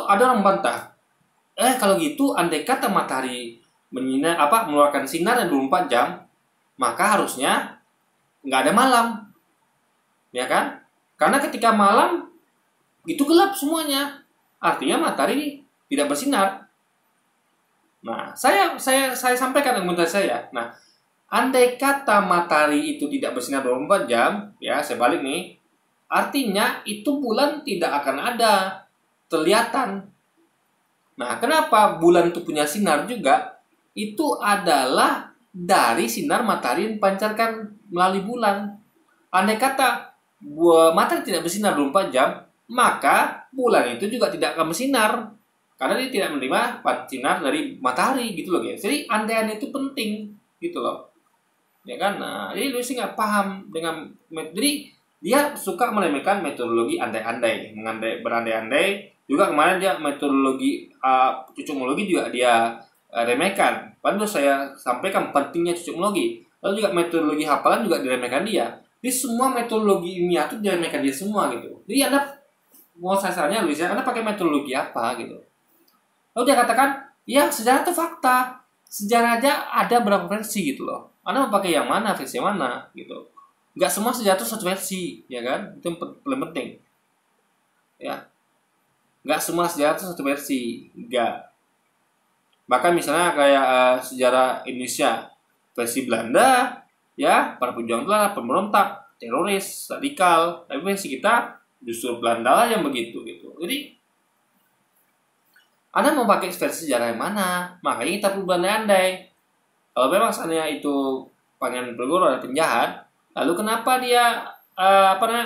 ada orang membantah. Kalau gitu andai kata matahari mengeluarkan sinarnya 24 jam, maka harusnya nggak ada malam. Ya kan? Karena ketika malam itu gelap semuanya. Artinya matahari tidak bersinar. Nah, saya sampaikan argumentasi saya. Nah, andai kata matahari itu tidak bersinar 24 jam, ya saya balik nih, artinya itu bulan tidak akan ada kelihatan. Nah, kenapa bulan itu punya sinar juga? Itu adalah dari sinar matahari yang dipancarkan melalui bulan. Andai kata matahari tidak bersinar 24 jam, maka bulan itu juga tidak akan bersinar. Karena dia tidak menerima sinar dari matahari gitu loh guys. Jadi andai-andai itu penting gitu loh. Ya kan? Nah, jadi Lucy nggak paham dengan jadi dia suka meremehkan metodologi andai-andai, berandai-andai. Juga kemarin dia metodologi cucumologi juga dia remehkan. Padahal saya sampaikan pentingnya cucumologi. lalu juga metodologi hafalan juga diremehkan dia. Jadi semua metodologi ilmiah itu diremehkan dia semua gitu. Jadi Anda mau sasarnya Luis, Anda pakai metodologi apa gitu. Lalu dia katakan, ya sejarah itu fakta. Sejarah aja ada berapa versi gitu loh. Anda mau pakai yang mana, versi yang mana gitu. Nggak semua sejarah itu satu versi, ya kan? Itu yang paling penting. Ya. Nggak semua sejarah itu satu versi. Nggak. Bahkan misalnya kayak sejarah Indonesia versi Belanda, ya para pejuang telah pemberontak, teroris, radikal. Tapi versi kita justru Belanda lah yang begitu gitu. Jadi Anda mau pakai versi sejarah yang mana? Makanya kita perlu berandai-andai. Kalau memang seandainya itu Pangeran Diponegoro adalah penjahat, lalu kenapa dia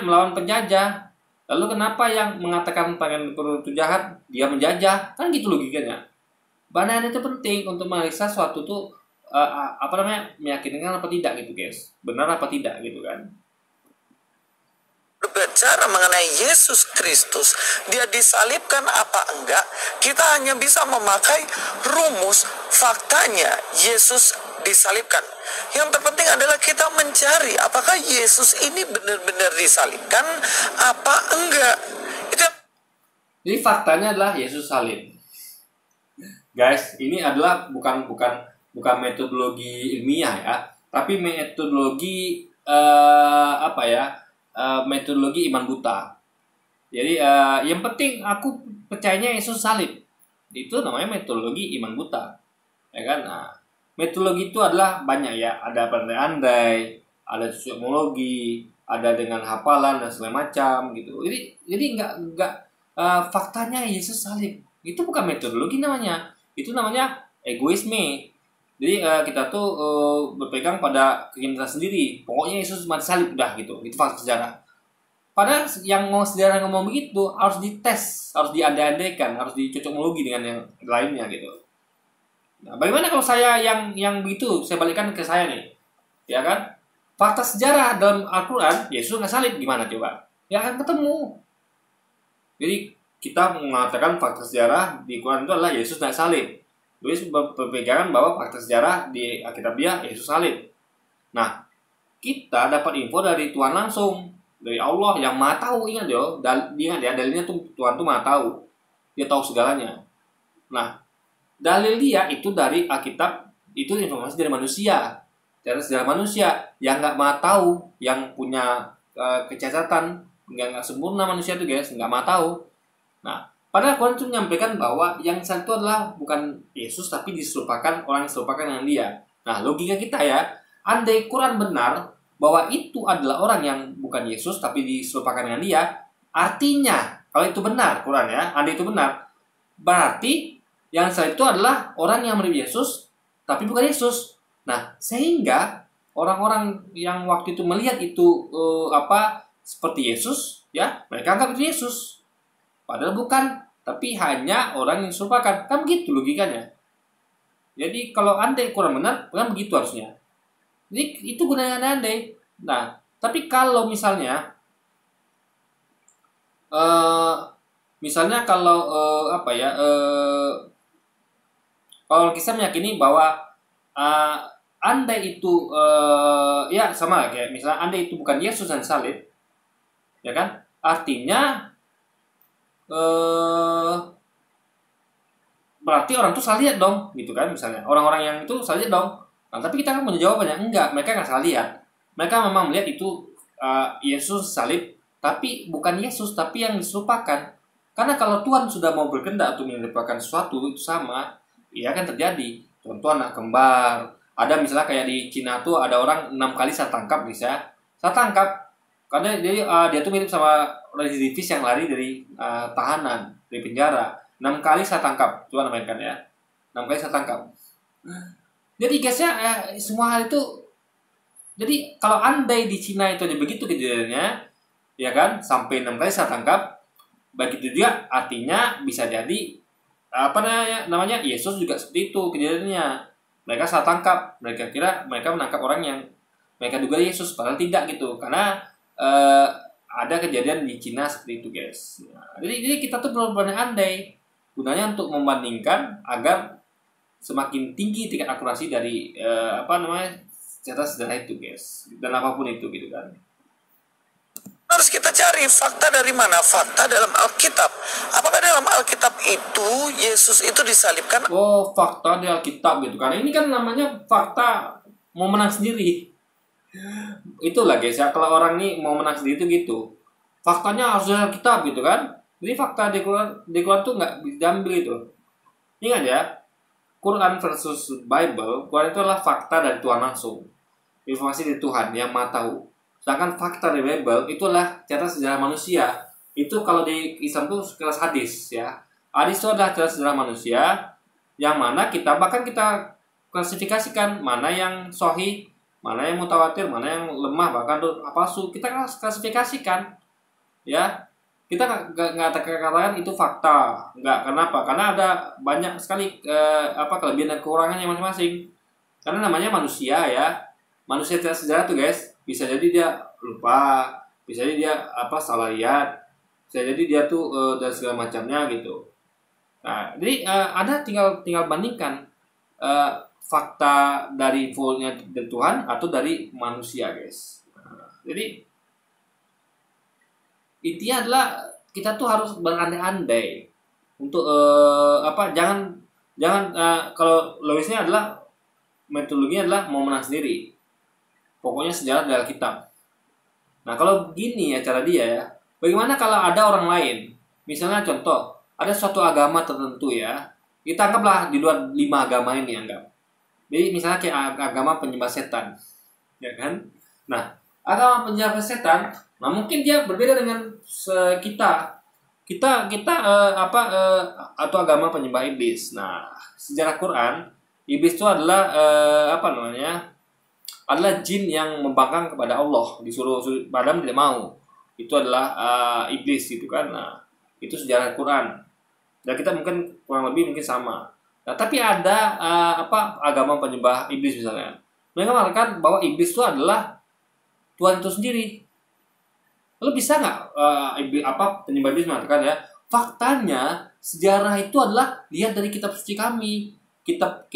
melawan penjajah? Lalu kenapa yang mengatakan Pangeran Diponegoro itu jahat, dia menjajah? Kan gitu logikanya. Berandai-andai itu penting untuk menganalisa suatu tuh meyakinkan apa tidak gitu guys, benar apa tidak gitu kan. Berbicara mengenai Yesus Kristus, dia disalibkan apa enggak, kita hanya bisa memakai rumus faktanya Yesus disalibkan. Yang terpenting adalah kita mencari apakah Yesus ini benar-benar disalibkan apa enggak. Jadi faktanya adalah Yesus salib. Guys, ini adalah bukan metodologi ilmiah ya, tapi metodologi metodologi iman buta. Jadi yang penting aku percayanya Yesus salib. Itu namanya metodologi iman buta. Ya kan? Nah, metodologi itu adalah banyak ya, ada berandai-andai, ada sosiologi, ada dengan hafalan dan segala macam gitu. Jadi enggak faktanya Yesus salib. Itu bukan metodologi namanya. Itu namanya egoisme. Jadi kita tuh berpegang pada keinginan sendiri. Pokoknya Yesus mati salib udah gitu. Itu fakta sejarah. Padahal yang mau sejarah ngomong begitu harus dites, harus diandai-andaikan, harus dicocokologi dengan yang lainnya gitu. Nah, bagaimana kalau saya yang begitu saya balikkan ke saya nih, ya kan? Fakta sejarah dalam Al-Quran Yesus nggak salib gimana coba? Ya akan ketemu. Jadi kita mengatakan fakta sejarah di Quran itu adalah Yesus nggak salib. Luis berpegangan bahwa fakta sejarah di Alkitabiah Yesus salib. Nah, kita dapat info dari Tuhan langsung, dari Allah yang Maha Tahu. Ingat ya, dalilnya tuh Tuhan tuh Maha Tahu. Dia tahu segalanya. Nah, dalil dia itu dari Alkitab, itu informasi dari manusia, dari sejarah manusia yang nggak Maha Tahu, yang punya kecacatan, nggak sempurna manusia itu guys, nggak Maha Tahu. Nah, padahal Quran itu menyampaikan bahwa yang satu adalah bukan Yesus tapi diserupakan, orang yang diserupakan dengan dia. Nah, logika kita ya, andai Quran benar bahwa itu adalah orang yang bukan Yesus tapi diserupakan dengan dia, artinya kalau itu benar Quran ya, andai itu benar, berarti yang satu itu adalah orang yang mirip Yesus tapi bukan Yesus. Nah, sehingga orang-orang yang waktu itu melihat itu seperti Yesus, ya mereka anggap itu Yesus. Padahal bukan, tapi hanya orang yang diserupakan. Kan begitu logikanya. Jadi kalau andai Quran benar, kan begitu harusnya. Jadi itu gunanya andai. Nah, tapi kalau misalnya kalau kita meyakini bahwa andai itu ya sama kayak misalnya andai itu bukan Yesus dan salib, ya kan? Artinya berarti orang itu salah lihat dong, gitu kan? Misalnya orang-orang yang itu salah lihat dong. Nah, tapi kita kan punya jawabannya, enggak, mereka nggak salah lihat. Mereka memang melihat itu Yesus salib, tapi bukan Yesus, tapi yang diserupakan. Karena kalau Tuhan sudah mau berkehendak untuk menyerupakan sesuatu itu sama, ya kan terjadi. Contoh anak kembar. Ada misalnya kayak di Cina tuh ada orang 6 kali saya tangkap bisa. Saya tangkap karena dia tuh mirip sama residivis yang lari dari tahanan, dari penjara. 6 kali saya tangkap, Tuhan mainkan ya. 6 kali saya tangkap. Jadi guysnya semua hal itu. Jadi kalau andai di Cina itu aja begitu kejadiannya, ya kan, sampai 6 kali saya tangkap, begitu juga artinya bisa jadi namanya Yesus juga seperti itu kejadiannya. Mereka salah tangkap, mereka kira mereka menangkap orang yang mereka duga Yesus, padahal tidak gitu, karena ada kejadian di Cina seperti itu guys. Nah, jadi kita tuh perlu berandai gunanya untuk membandingkan agar semakin tinggi tingkat akurasi dari cerita sejarah itu guys, dan apapun itu gitu kan. Harus kita cari fakta dari mana? Fakta dalam Alkitab. Apakah dalam Alkitab itu Yesus itu disalibkan? Oh, fakta di Alkitab gitu kan. Ini kan namanya fakta mau menang sendiri. Itulah guys ya, kalau orang nih mau menang sendiri itu gitu. Faktanya harus dari Alkitab gitu kan. Jadi fakta di Quran tuh nggak diambil itu. Ingat ya, Quran versus Bible. Quran itu adalah fakta dari Tuhan langsung, informasi dari Tuhan yang Maha Tahu. Sedangkan fakta dari Bible itu adalah cerita sejarah manusia. Itu kalau di Islam itu sekelas hadis ya. Hadis itu adalah cerita sejarah manusia yang mana bahkan kita klasifikasikan mana yang sahih, mana yang mutawatir, mana yang lemah, bahkan palsu. Kita klasifikasikan ya. Kita nggak katakan itu fakta. Nggak, kenapa? Karena ada banyak sekali kelebihan dan kekurangannya masing-masing. Karena namanya manusia ya. Manusia cerita sejarah tuh guys, bisa jadi dia lupa, bisa jadi dia salah lihat, bisa jadi dia tuh dan segala macamnya gitu. Nah, jadi Anda tinggal bandingkan fakta dari infonya dari Tuhan atau dari manusia guys. Nah, jadi intinya adalah kita tuh harus berandai-andai untuk jangan kalau logisnya adalah metodologinya adalah mau menang sendiri. Pokoknya sejarah dari Alkitab. Nah, kalau begini ya cara dia ya. Bagaimana kalau ada orang lain? Misalnya contoh, ada suatu agama tertentu ya. Kita anggaplah di luar 5 agama ini anggap. Jadi misalnya kayak agama penyembah setan. Ya kan? Nah, agama penyembah setan, nah mungkin dia berbeda dengan kita. Atau agama penyembah iblis. Nah, sejarah Quran, iblis itu adalah adalah jin yang membangkang kepada Allah, disuruh Adam tidak mau. Itu adalah iblis gitu kan. Nah, itu sejarah Quran. Dan kita mungkin kurang lebih sama. Nah, tapi ada agama penyembah iblis misalnya. Mereka mengatakan bahwa iblis itu adalah Tuhan itu sendiri. Lalu bisa nggak penyembah iblis mengatakan ya, faktanya sejarah itu adalah lihat dari kitab suci kami. Kitab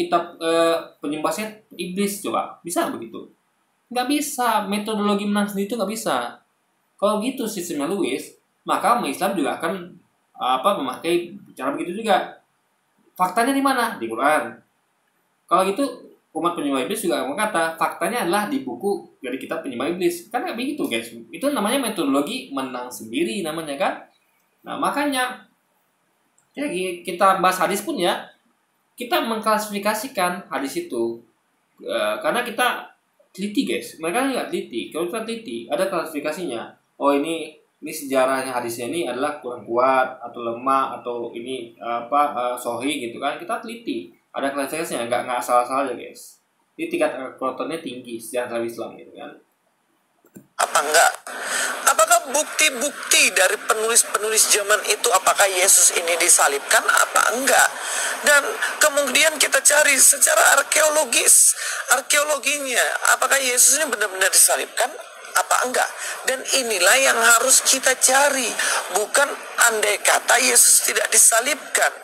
penyembah iblis, coba bisa begitu? Nggak bisa. Metodologi menang sendiri itu nggak bisa. Kalau gitu sistemnya Lewis, maka umat Islam juga akan memakai cara begitu juga. Faktanya di mana? Di Quran. Kalau gitu umat penyembah iblis juga berkata faktanya adalah di buku dari kitab penyembah iblis. Kan nggak begitu guys. Itu namanya metodologi menang sendiri namanya kan. Nah makanya ya kita bahas hadis pun ya, kita mengklasifikasikan hadis itu karena kita teliti guys. Mereka nggak teliti. Kalau kita teliti ada klasifikasinya. Oh ini sejarahnya hadisnya ini adalah kurang kuat atau lemah atau ini sahih gitu kan. Kita teliti. Ada klasifikasinya, nggak salah-salah aja guys. Ini tingkat kekuatannya tinggi sejarah Islam gitu kan. Apa enggak? Apakah bukti-bukti dari penulis-penulis zaman itu apakah Yesus ini disalibkan apa enggak? Dan kemudian kita cari secara arkeologinya apakah Yesus ini benar-benar disalibkan apa enggak? Dan inilah yang harus kita cari, bukan andai kata Yesus tidak disalibkan.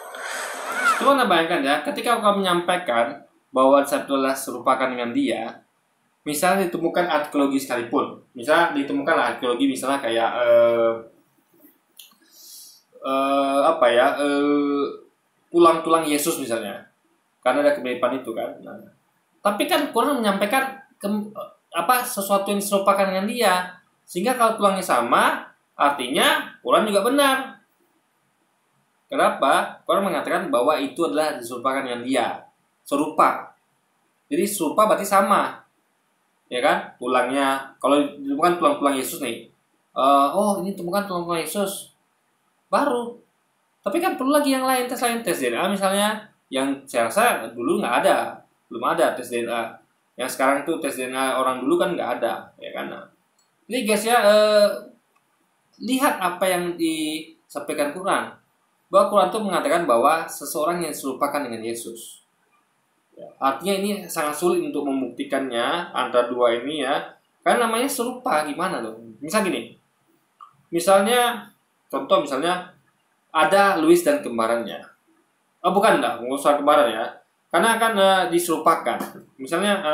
Coba Anda bayangkan ya, ketika kau menyampaikan bahwa Sabtulah serupakan dengan dia, misalnya ditemukan arkeologi sekalipun, misalnya ditemukan arkeologi misalnya kayak tulang-tulang Yesus misalnya, karena ada kemiripan itu kan. Nah, tapi kan Quran menyampaikan sesuatu yang diserupakan dengan dia, sehingga kalau tulangnya sama, artinya Quran juga benar. Kenapa? Quran mengatakan bahwa itu adalah diserupakan dengan dia, serupa. Jadi serupa berarti sama. Ya kan, tulangnya kalau ditemukan tulang-tulang Yesus nih, ini ditemukan tulang-tulang Yesus baru, tapi kan perlu lagi yang lain, tes DNA misalnya, yang saya rasa dulu belum ada tes DNA, yang sekarang tuh tes DNA orang dulu kan nggak ada, ya kan. Nah, jadi guys ya, lihat apa yang disampaikan Quran, bahwa Quran tuh mengatakan bahwa seseorang yang serupakan dengan Yesus. Artinya ini sangat sulit untuk membuktikannya antara dua ini ya. Karena namanya serupa gimana tuh? Misalnya contoh ada Louis dan kembarannya. Bukan nggak usah kembaran ya. Karena akan diserupakan. Misalnya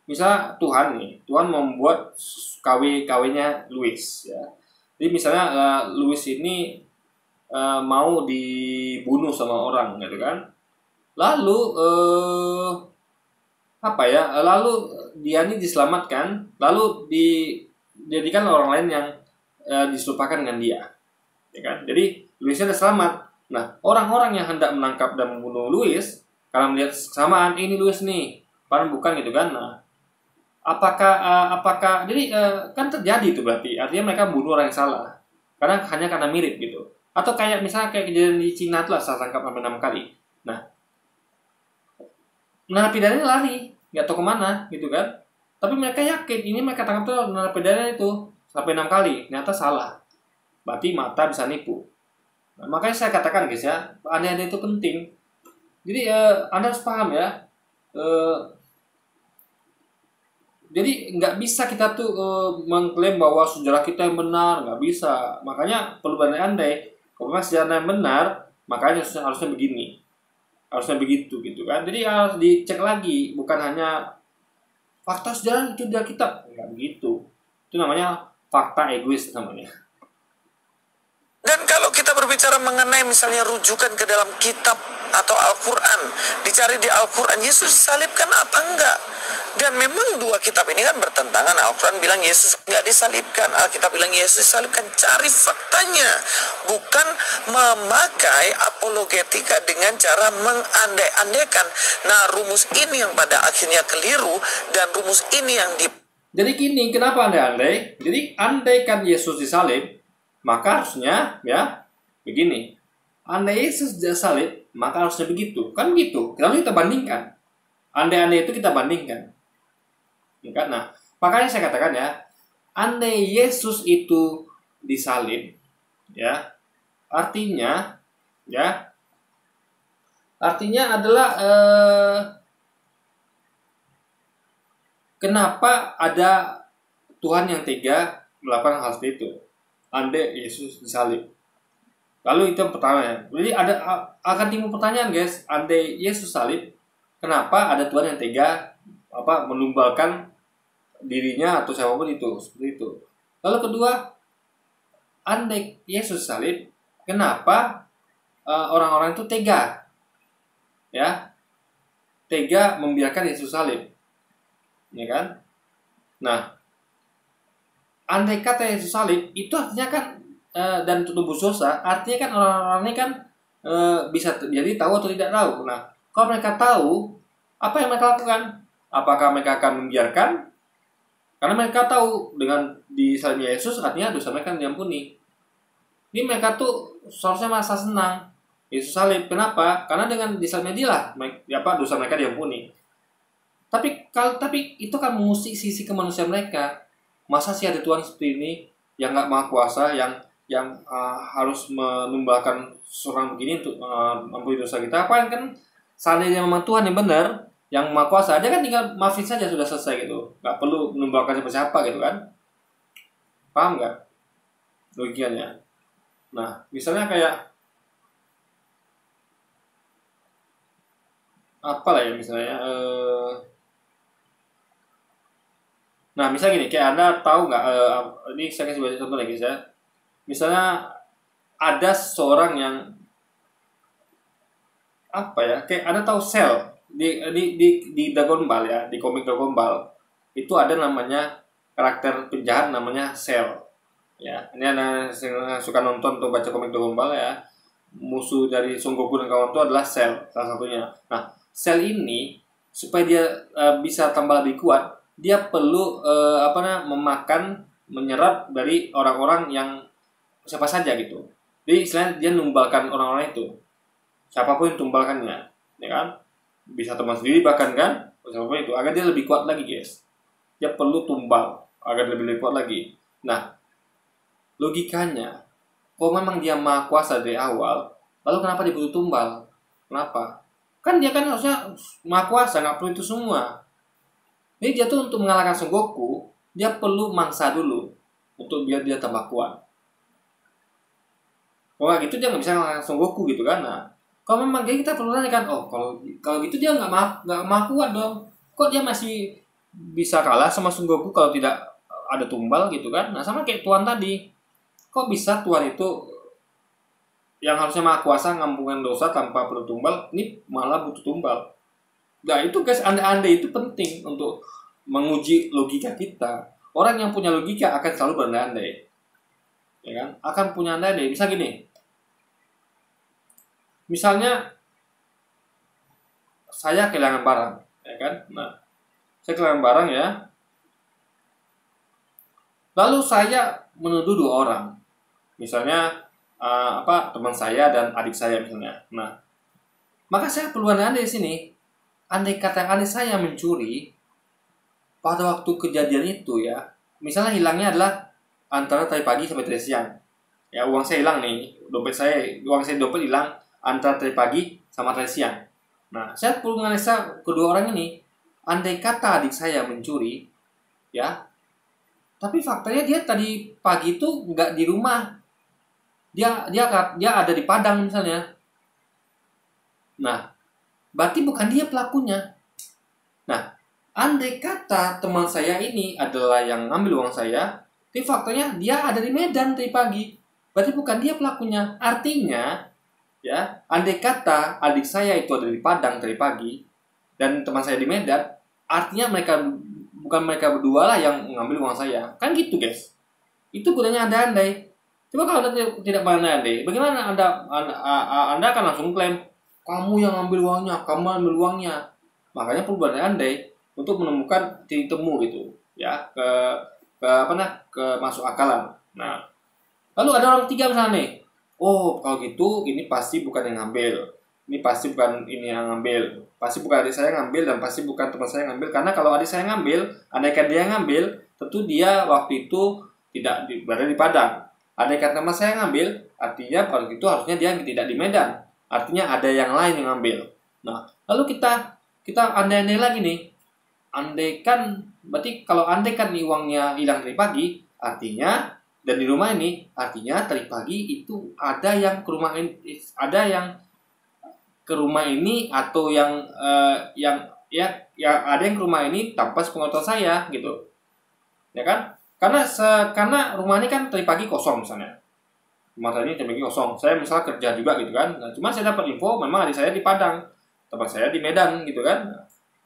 misalnya Tuhan nih, Tuhan membuat KW-nya Louis ya. Jadi misalnya Louis ini mau dibunuh sama orang gitu kan. Lalu lalu dia ini diselamatkan, lalu dijadikan orang lain yang diserupakan dengan dia. Ya kan? Jadi Louisnya sudah selamat. Nah, orang-orang yang hendak menangkap dan membunuh Louis karena melihat kesamaan ini Louis nih, padahal bukan gitu kan. Nah, apakah jadi kan terjadi itu berarti artinya mereka membunuh orang yang salah karena mirip gitu, atau kayak misalnya kayak kejadian di Cina tuh lah, saya tangkap sampai 6 kali. Nah, narapidana lari nggak tahu kemana gitu kan, tapi mereka yakin ini mereka tangkap tuh narapidana itu sampai 6 kali, ternyata salah, berarti mata bisa nipu. Nah, makanya saya katakan guys ya, aneh-aneh itu penting. Jadi Anda harus paham ya. Jadi nggak bisa kita tuh mengklaim bahwa sejarah kita yang benar, nggak bisa. Makanya perlu berandai-andai. Kalau memang sejarah yang benar, makanya harusnya begini, harusnya begitu gitu kan. Jadi harus dicek lagi, bukan hanya fakta sejarah itu dari kitab, nggak begitu. Itu namanya fakta egois namanya. Dan kalau kita berbicara mengenai misalnya rujukan ke dalam kitab atau Al-Quran, dicari di Al-Quran Yesus disalibkan apa enggak? Dan memang dua kitab ini kan bertentangan. Al-Quran bilang Yesus enggak disalibkan, Alkitab bilang Yesus disalibkan. Cari faktanya, bukan memakai apologetika dengan cara mengandai-andaikan. Nah, rumus ini yang pada akhirnya keliru, dan rumus ini yang Jadi gini, kenapa andai-andai? Jadi andaikan Yesus disalib, maka harusnya ya begini. Andai Yesus disalib, maka harusnya begitu. Kan gitu. Lalu kita bandingkan. Andai-andai itu kita bandingkan. Ya kan? Nah, makanya saya katakan ya, andai Yesus itu disalib, ya, artinya adalah kenapa ada Tuhan yang tega melakukan hal seperti itu? Andai Yesus disalib. Lalu itu yang pertama ya. Jadi akan timbul pertanyaan guys, andai Yesus salib, kenapa ada Tuhan yang tega menumbalkan dirinya atau siapapun itu seperti itu. Lalu kedua, andai Yesus salib, kenapa orang-orang itu tega, ya, tega membiarkan Yesus salib, ya kan? Nah, andai kata Yesus salib, itu artinya kan dan tebus dosa, artinya kan orang-orang ini kan bisa jadi tahu atau tidak tahu. Nah, kalau mereka tahu, apa yang mereka lakukan? Apakah mereka akan membiarkan? Karena mereka tahu dengan disalibnya Yesus artinya dosa mereka diampuni. Ini mereka tuh seharusnya merasa senang Yesus salib. Kenapa? Karena dengan disalibnya dia lah dosa mereka diampuni. Tapi itu kan mengusik sisi kemanusiaan mereka. Masa sih ada Tuhan seperti ini yang nggak maha kuasa, yang harus menumbalkan seorang begini untuk mengampuni dosa kita? Apa yang kan seandainya memang Tuhan yang benar, yang maha kuasa, dia kan tinggal maafin saja sudah selesai gitu, nggak perlu menumbalkan siapa-siapa gitu kan? Paham nggak logikanya? Nah, misalnya kayak apa lah ya misalnya, nah misalnya gini, kayak Anda tahu nggak, ini saya kasih banyak contoh lagi ya. Misalnya ada seorang yang kayak Anda tahu Cell di Dragon Ball ya, di komik Dragon Ball itu ada namanya karakter penjahat namanya Cell. Ya, ini Anda suka nonton atau baca komik Dragon Ball ya. Musuh dari Son Goku dan kawan itu adalah Cell salah satunya. Nah, Cell ini supaya dia bisa tambah lebih kuat, dia perlu menyerap dari orang-orang yang siapa saja gitu. Jadi istilahnya dia numbalkan orang-orang itu, siapapun yang tumbalkannya, ya kan? Bisa teman sendiri bahkan kan, siapapun itu, agar dia lebih kuat lagi guys. Dia perlu tumbal agar lebih kuat lagi. Nah, logikanya, kalau memang dia maha kuasa dari awal, lalu kenapa dia butuh tumbal? Kenapa? Kan dia kan harusnya maha kuasa, nggak perlu itu semua. Jadi dia tuh untuk mengalahkan Son Goku, dia perlu mangsa dulu untuk biar dia tambah kuat. Kalau nggak gitu dia nggak bisa mengalahkan Son Goku gitu kan? Nah, kalau memang kita perlu tanya kan, kalau gitu dia nggak kuat dong. Kok dia masih bisa kalah sama Son Goku kalau tidak ada tumbal gitu kan. Nah sama kayak Tuhan tadi, kok bisa Tuhan itu yang harusnya maha kuasa ngampunkan dosa tanpa perlu tumbal, ini malah butuh tumbal. Nah itu guys, andai-andai itu penting untuk menguji logika kita. Orang yang punya logika akan selalu berandai-andai, ya kan? Akan punya andai-andai. Bisa gini, misalnya saya kehilangan barang, ya kan? Nah, saya kehilangan barang ya. Lalu saya menuduh dua orang, misalnya teman saya dan adik saya misalnya. Nah, maka saya perlu andai-andai di sini. Andai kata adik saya mencuri pada waktu kejadian itu ya, misalnya hilangnya adalah antara tadi pagi sampai tadi siang. Ya, uang saya hilang nih, uang saya dompet hilang antara tadi pagi sama tadi siang. Nah, saya perlu menganalisa kedua orang ini. Andai kata adik saya mencuri, ya, tapi faktanya dia tadi pagi itu nggak di rumah, dia ada di Padang misalnya. Nah, berarti bukan dia pelakunya. Nah, andai kata teman saya ini adalah yang ngambil uang saya, tapi faktanya dia ada di Medan tadi pagi, berarti bukan dia pelakunya. Artinya, ya, andai kata adik saya itu ada di Padang tadi pagi dan teman saya di Medan, artinya bukan mereka berdua lah yang mengambil uang saya. Kan gitu, guys. Itu gunanya andai-andai. Coba kalau Anda tidak berandai-andai, bagaimana Anda akan langsung klaim kamu yang ambil uangnya, kamu ambil uangnya. Makanya perlu berandai-andai untuk menemukan titik temu gitu, ya, ke masuk akalan. Nah, lalu ada orang ketiga misalnya nih. Oh, kalau gitu ini pasti bukan yang ngambil. Ini pasti bukan ini yang ngambil. Pasti bukan adik saya yang ngambil dan pasti bukan teman saya yang ngambil. Karena kalau adik saya ngambil, andaikan dia yang ngambil, tentu dia waktu itu tidak berada di Padang. Andaikan teman saya yang ngambil, artinya kalau gitu harusnya dia tidak di Medan. Artinya ada yang lain yang ngambil. Nah, lalu kita andai-andai lagi nih. Andaikan, berarti kalau andaikan nih uangnya hilang dari pagi, artinya dan di rumah ini, artinya tadi pagi itu ada yang ke rumah ini, atau yang ada yang ke rumah ini tanpa sepengetahuan saya gitu, ya kan? Karena rumah ini kan tadi pagi kosong misalnya, rumah saya ini tadi pagi kosong. Saya misalnya kerja juga gitu kan, nah, cuma saya dapat info memang adik saya di Padang, tempat saya di Medan gitu kan.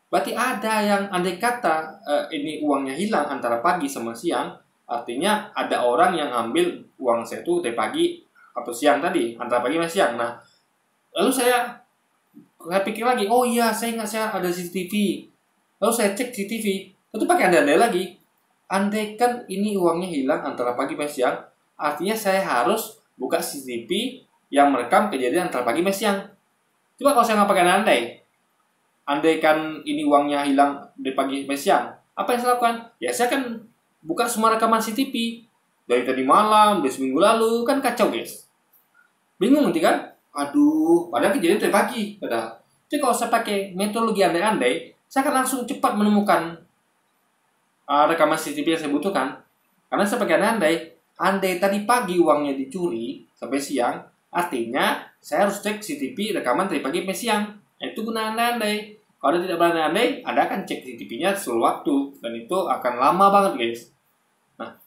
Berarti ada yang andai kata ini uangnya hilang antara pagi sama siang, artinya ada orang yang ambil uang saya itu dari pagi atau siang tadi, antara pagi sama siang. Nah, lalu saya pikir lagi, oh iya saya ingat saya ada CCTV. Lalu saya cek CCTV, itu pakai andai-andai lagi. Andaikan ini uangnya hilang antara pagi sama siang, artinya saya harus buka CCTV yang merekam kejadian antara pagi sama siang. Coba kalau saya nggak pakai andai, andaikan ini uangnya hilang dari pagi sampai siang, apa yang saya lakukan? Ya saya akan buka semua rekaman CCTV dari tadi malam, dari seminggu lalu, kan kacau guys. Bingung nanti kan? Aduh, padahal kejadian dari pagi. Padahal. Jadi kalau saya pakai metodologi andai-andai, saya akan langsung cepat menemukan rekaman CCTV yang saya butuhkan. Karena saya pakai andai-andai, andai tadi pagi uangnya dicuri sampai siang, artinya saya harus cek CCTV rekaman dari pagi sampai siang. Itu guna andai-andai. Kalau Anda tidak berandai-andai, Anda akan cek CCTV-nya seluruh waktu. Dan itu akan lama banget, guys. Nah,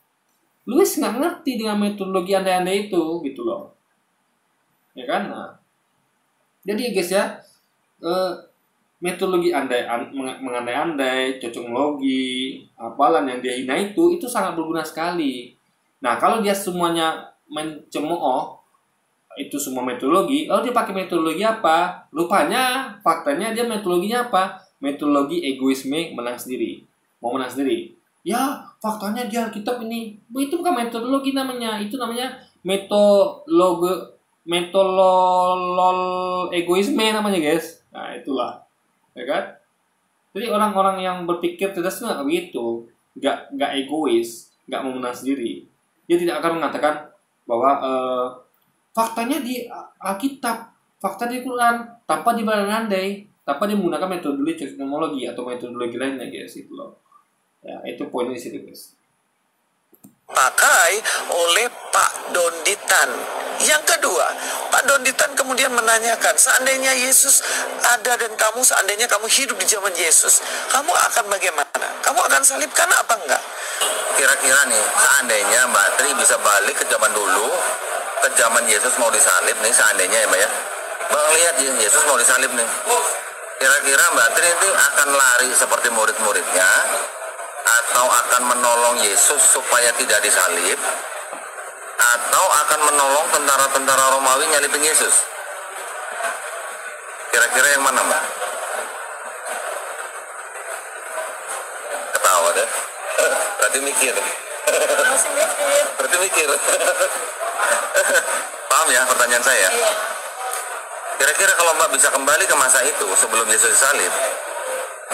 Lewis nggak ngerti dengan metodologi andai-andai itu, gitu loh. Ya kan? Nah, jadi guys ya, metodologi mengandai-andai, cocokologi, hafalan yang dia hina itu sangat berguna sekali. Nah, kalau dia semuanya mencemooh, itu semua metodologi, lalu dia pakai metodologi apa? Rupanya, faktanya dia metodologinya apa? Metodologi egoisme menang sendiri. Mau menang sendiri. Ya, faktanya dia kitab ini. Itu bukan metodologi namanya. Itu namanya metodologi egoisme namanya, guys. Nah, itulah. Ya kan? Jadi orang-orang yang berpikir cerdas itu nggak begitu. Nggak egois. Nggak mau menang sendiri. Dia tidak akan mengatakan bahwa faktanya di Alkitab, fakta di Quran, tanpa diberandai, tanpa dia menggunakan metodologi cosmologi atau metodologi lainnya, guys, itu loh. Ya, itu poin di sini, guys. Pakai oleh Pak Donditan Yang kedua, Pak Donditan kemudian menanyakan, seandainya Yesus ada dan seandainya kamu hidup di zaman Yesus, kamu akan bagaimana? Kamu akan salibkan apa enggak? Kira-kira nih, seandainya Mbak Tri bisa balik ke zaman dulu, ke zaman Yesus mau disalib nih, seandainya ya Mbak ya. Mbak lihat Yesus mau disalib nih. Kira-kira Mbak Tri itu akan lari seperti murid-muridnya, atau akan menolong Yesus supaya tidak disalib, atau akan menolong tentara-tentara Romawi nyalibin Yesus? Kira-kira yang mana Mbak? Ketawa deh. Berarti mikir. Masih mikir. Berarti mikir. Paham ya pertanyaan saya? Iya. Kira-kira kalau Mbak bisa kembali ke masa itu sebelum Yesus disalib,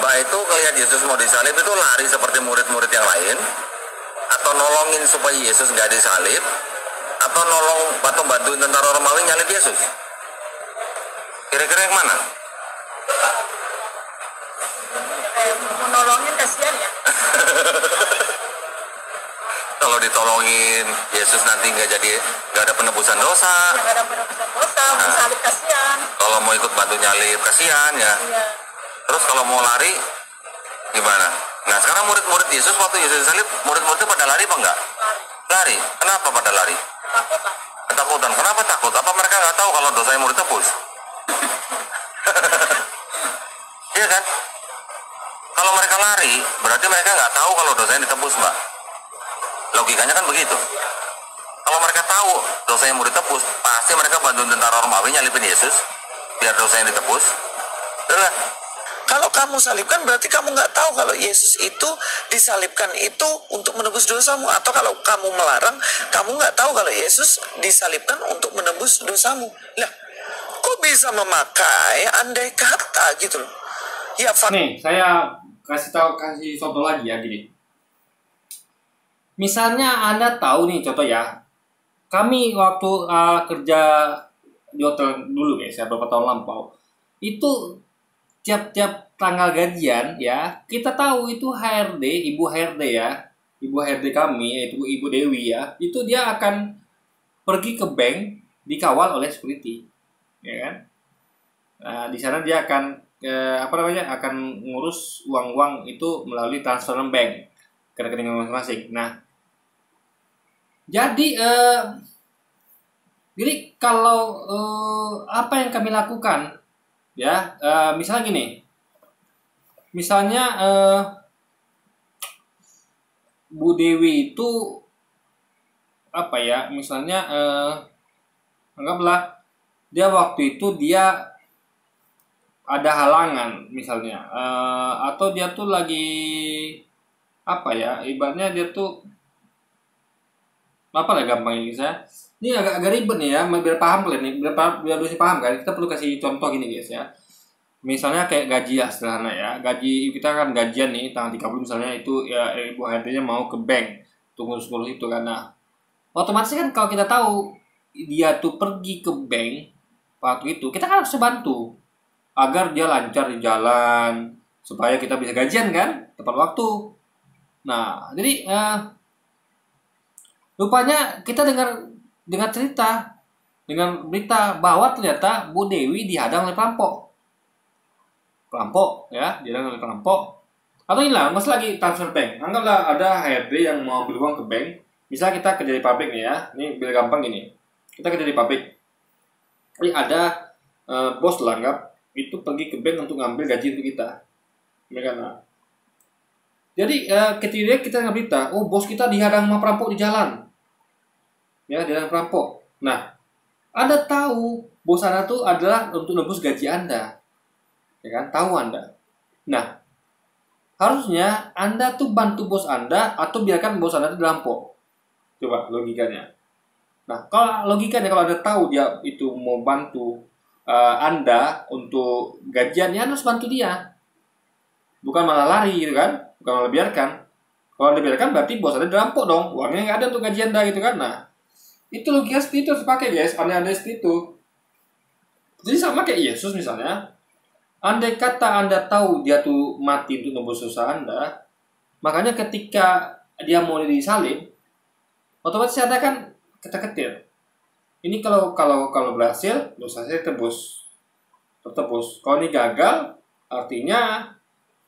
Mbak itu ngelihat Yesus mau disalib itu lari seperti murid-murid yang lain, atau nolongin supaya Yesus nggak disalib, atau bantuin tentara Romawi nyalib Yesus? Kira-kira yang mana? Mau nolongin kasihan ya. Kalau ditolongin Yesus nanti nggak ada penebusan dosa. Yang ada penebusan dosa, mau salib kasihan. Kalau mau ikut bantu nyalib kasihan ya. Iya. Terus kalau mau lari gimana? Nah sekarang murid-murid Yesus waktu Yesus disalib, murid-muridnya pada lari apa enggak? Lari. Kenapa pada lari? Takutan. Ketakutan. Kenapa takut? Apa mereka nggak tahu kalau dosanya mau ditebus? Iya kan? Kalau mereka lari, berarti mereka nggak tahu kalau dosanya ditebus, Mbak. Logikanya kan begitu. Kalau mereka tahu dosanya mau ditebus, pasti mereka bantuin tentara Romawi nyalipin Yesus biar dosanya ditebus. Udah. Kalau kamu salibkan berarti kamu nggak tahu kalau Yesus itu disalibkan itu untuk menebus dosamu. Atau kalau kamu melarang, kamu nggak tahu kalau Yesus disalibkan untuk menebus dosamu. Lah, kok bisa memakai andai kata gitu loh? Ya, Nih, saya kasih contoh lagi ya, gini. Misalnya Anda tahu nih, contoh ya. Kami waktu kerja di hotel dulu guys, ya, beberapa tahun lampau. Itu tiap tanggal gajian ya, kita tahu itu HRD, Ibu HRD ya. Ibu HRD kami, yaitu Ibu Dewi ya. Itu dia akan pergi ke bank dikawal oleh security. Ya kan? Nah, di sana dia akan akan ngurus uang-uang itu melalui transfer bank ke rekening masing-masing. Nah, jadi kalau apa yang kami lakukan ya, misalnya gini, misalnya Bu Dewi itu apa ya, misalnya anggaplah dia waktu itu dia ada halangan misalnya, atau dia tuh lagi apa ya, ibaratnya dia tuh apa lah gampang ini ini agak ribet nih ya, biar paham kalian nih, biar bisa paham kan, kita perlu kasih contoh gini guys ya. Misalnya kayak gaji ya, sederhana ya, gaji kita kan gajian nih tanggal 30 misalnya, itu ya Ibu HRD-nya mau ke bank tunggu 10 itu kan. Nah, otomatis kan kalau kita tahu dia tuh pergi ke bank waktu itu, kita kan harus bantu agar dia lancar di jalan supaya kita bisa gajian kan tepat waktu. Nah, jadi rupanya kita dengar cerita, dengan berita bahwa ternyata Bu Dewi dihadang oleh perampok ya, dihadang oleh perampok. Atau hilang, masalah lagi transfer bank. Anggaplah ada HRD yang mau ambil uang ke bank. Misalnya kita kerja di pabrik nih ya, ini biar gampang gini. Kita kerja di pabrik, ini ada bos lah, anggap itu pergi ke bank untuk ngambil gaji untuk kita. Nah, jadi ketika kita ngambil berita, oh bos kita dihadang sama perampok di jalan, ya dihadang perampok. Nah, Anda tahu bos Anda tuh adalah untuk nebus gaji Anda, ya kan? Tahu Anda. Nah, harusnya Anda tuh bantu bos Anda atau biarkan bos Anda itu dirampok. Coba logikanya. Nah, kalau logikanya kalau Anda tahu dia itu mau bantu Anda untuk gajian, ya harus bantu dia. Bukan malah lari gitu kan, bukan malah biarkan. Kalau Anda biarkan berarti bos Anda dirampok dong, uangnya nggak ada untuk gajian Anda gitu kan. Nah, itu logika seperti itu harus pakai guys, Anda seperti itu. Jadi sama kayak Yesus misalnya, andai kata Anda tahu dia tuh mati untuk nebus dosa Anda, makanya ketika dia mau disalib, otomatis Anda kan ketar-ketir. Ini kalau berhasil, dosa saya tertebus. Kalau ini gagal, artinya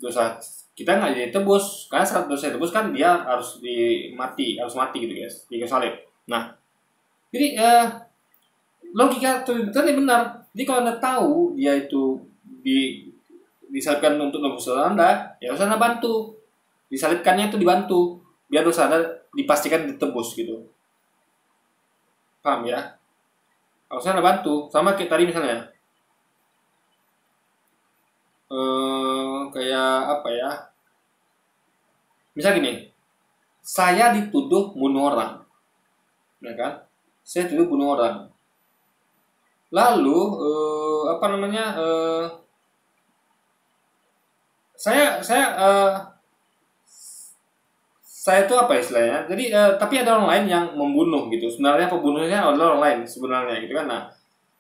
dosa kita nggak jadi tebus. Karena saat dosa tebus kan dia harus harus mati gitu guys, di kayu salib. Nah, jadi logika tadi benar. Jadi kalau Anda tahu dia itu disalibkan untuk nebus dosa Anda, ya harus Anda bantu. Disalibkannya itu dibantu biar dosa Anda dipastikan ditebus gitu. Paham ya? Harus Anda bantu. Sama kayak tadi misalnya. Kayak apa ya? Misal gini. Saya dituduh bunuh orang. Ya kan? Saya dituduh bunuh orang. Lalu saya itu apa istilahnya? Jadi tapi ada orang lain yang membunuh gitu. Sebenarnya pembunuhnya adalah orang lain sebenarnya gitu kan. Nah,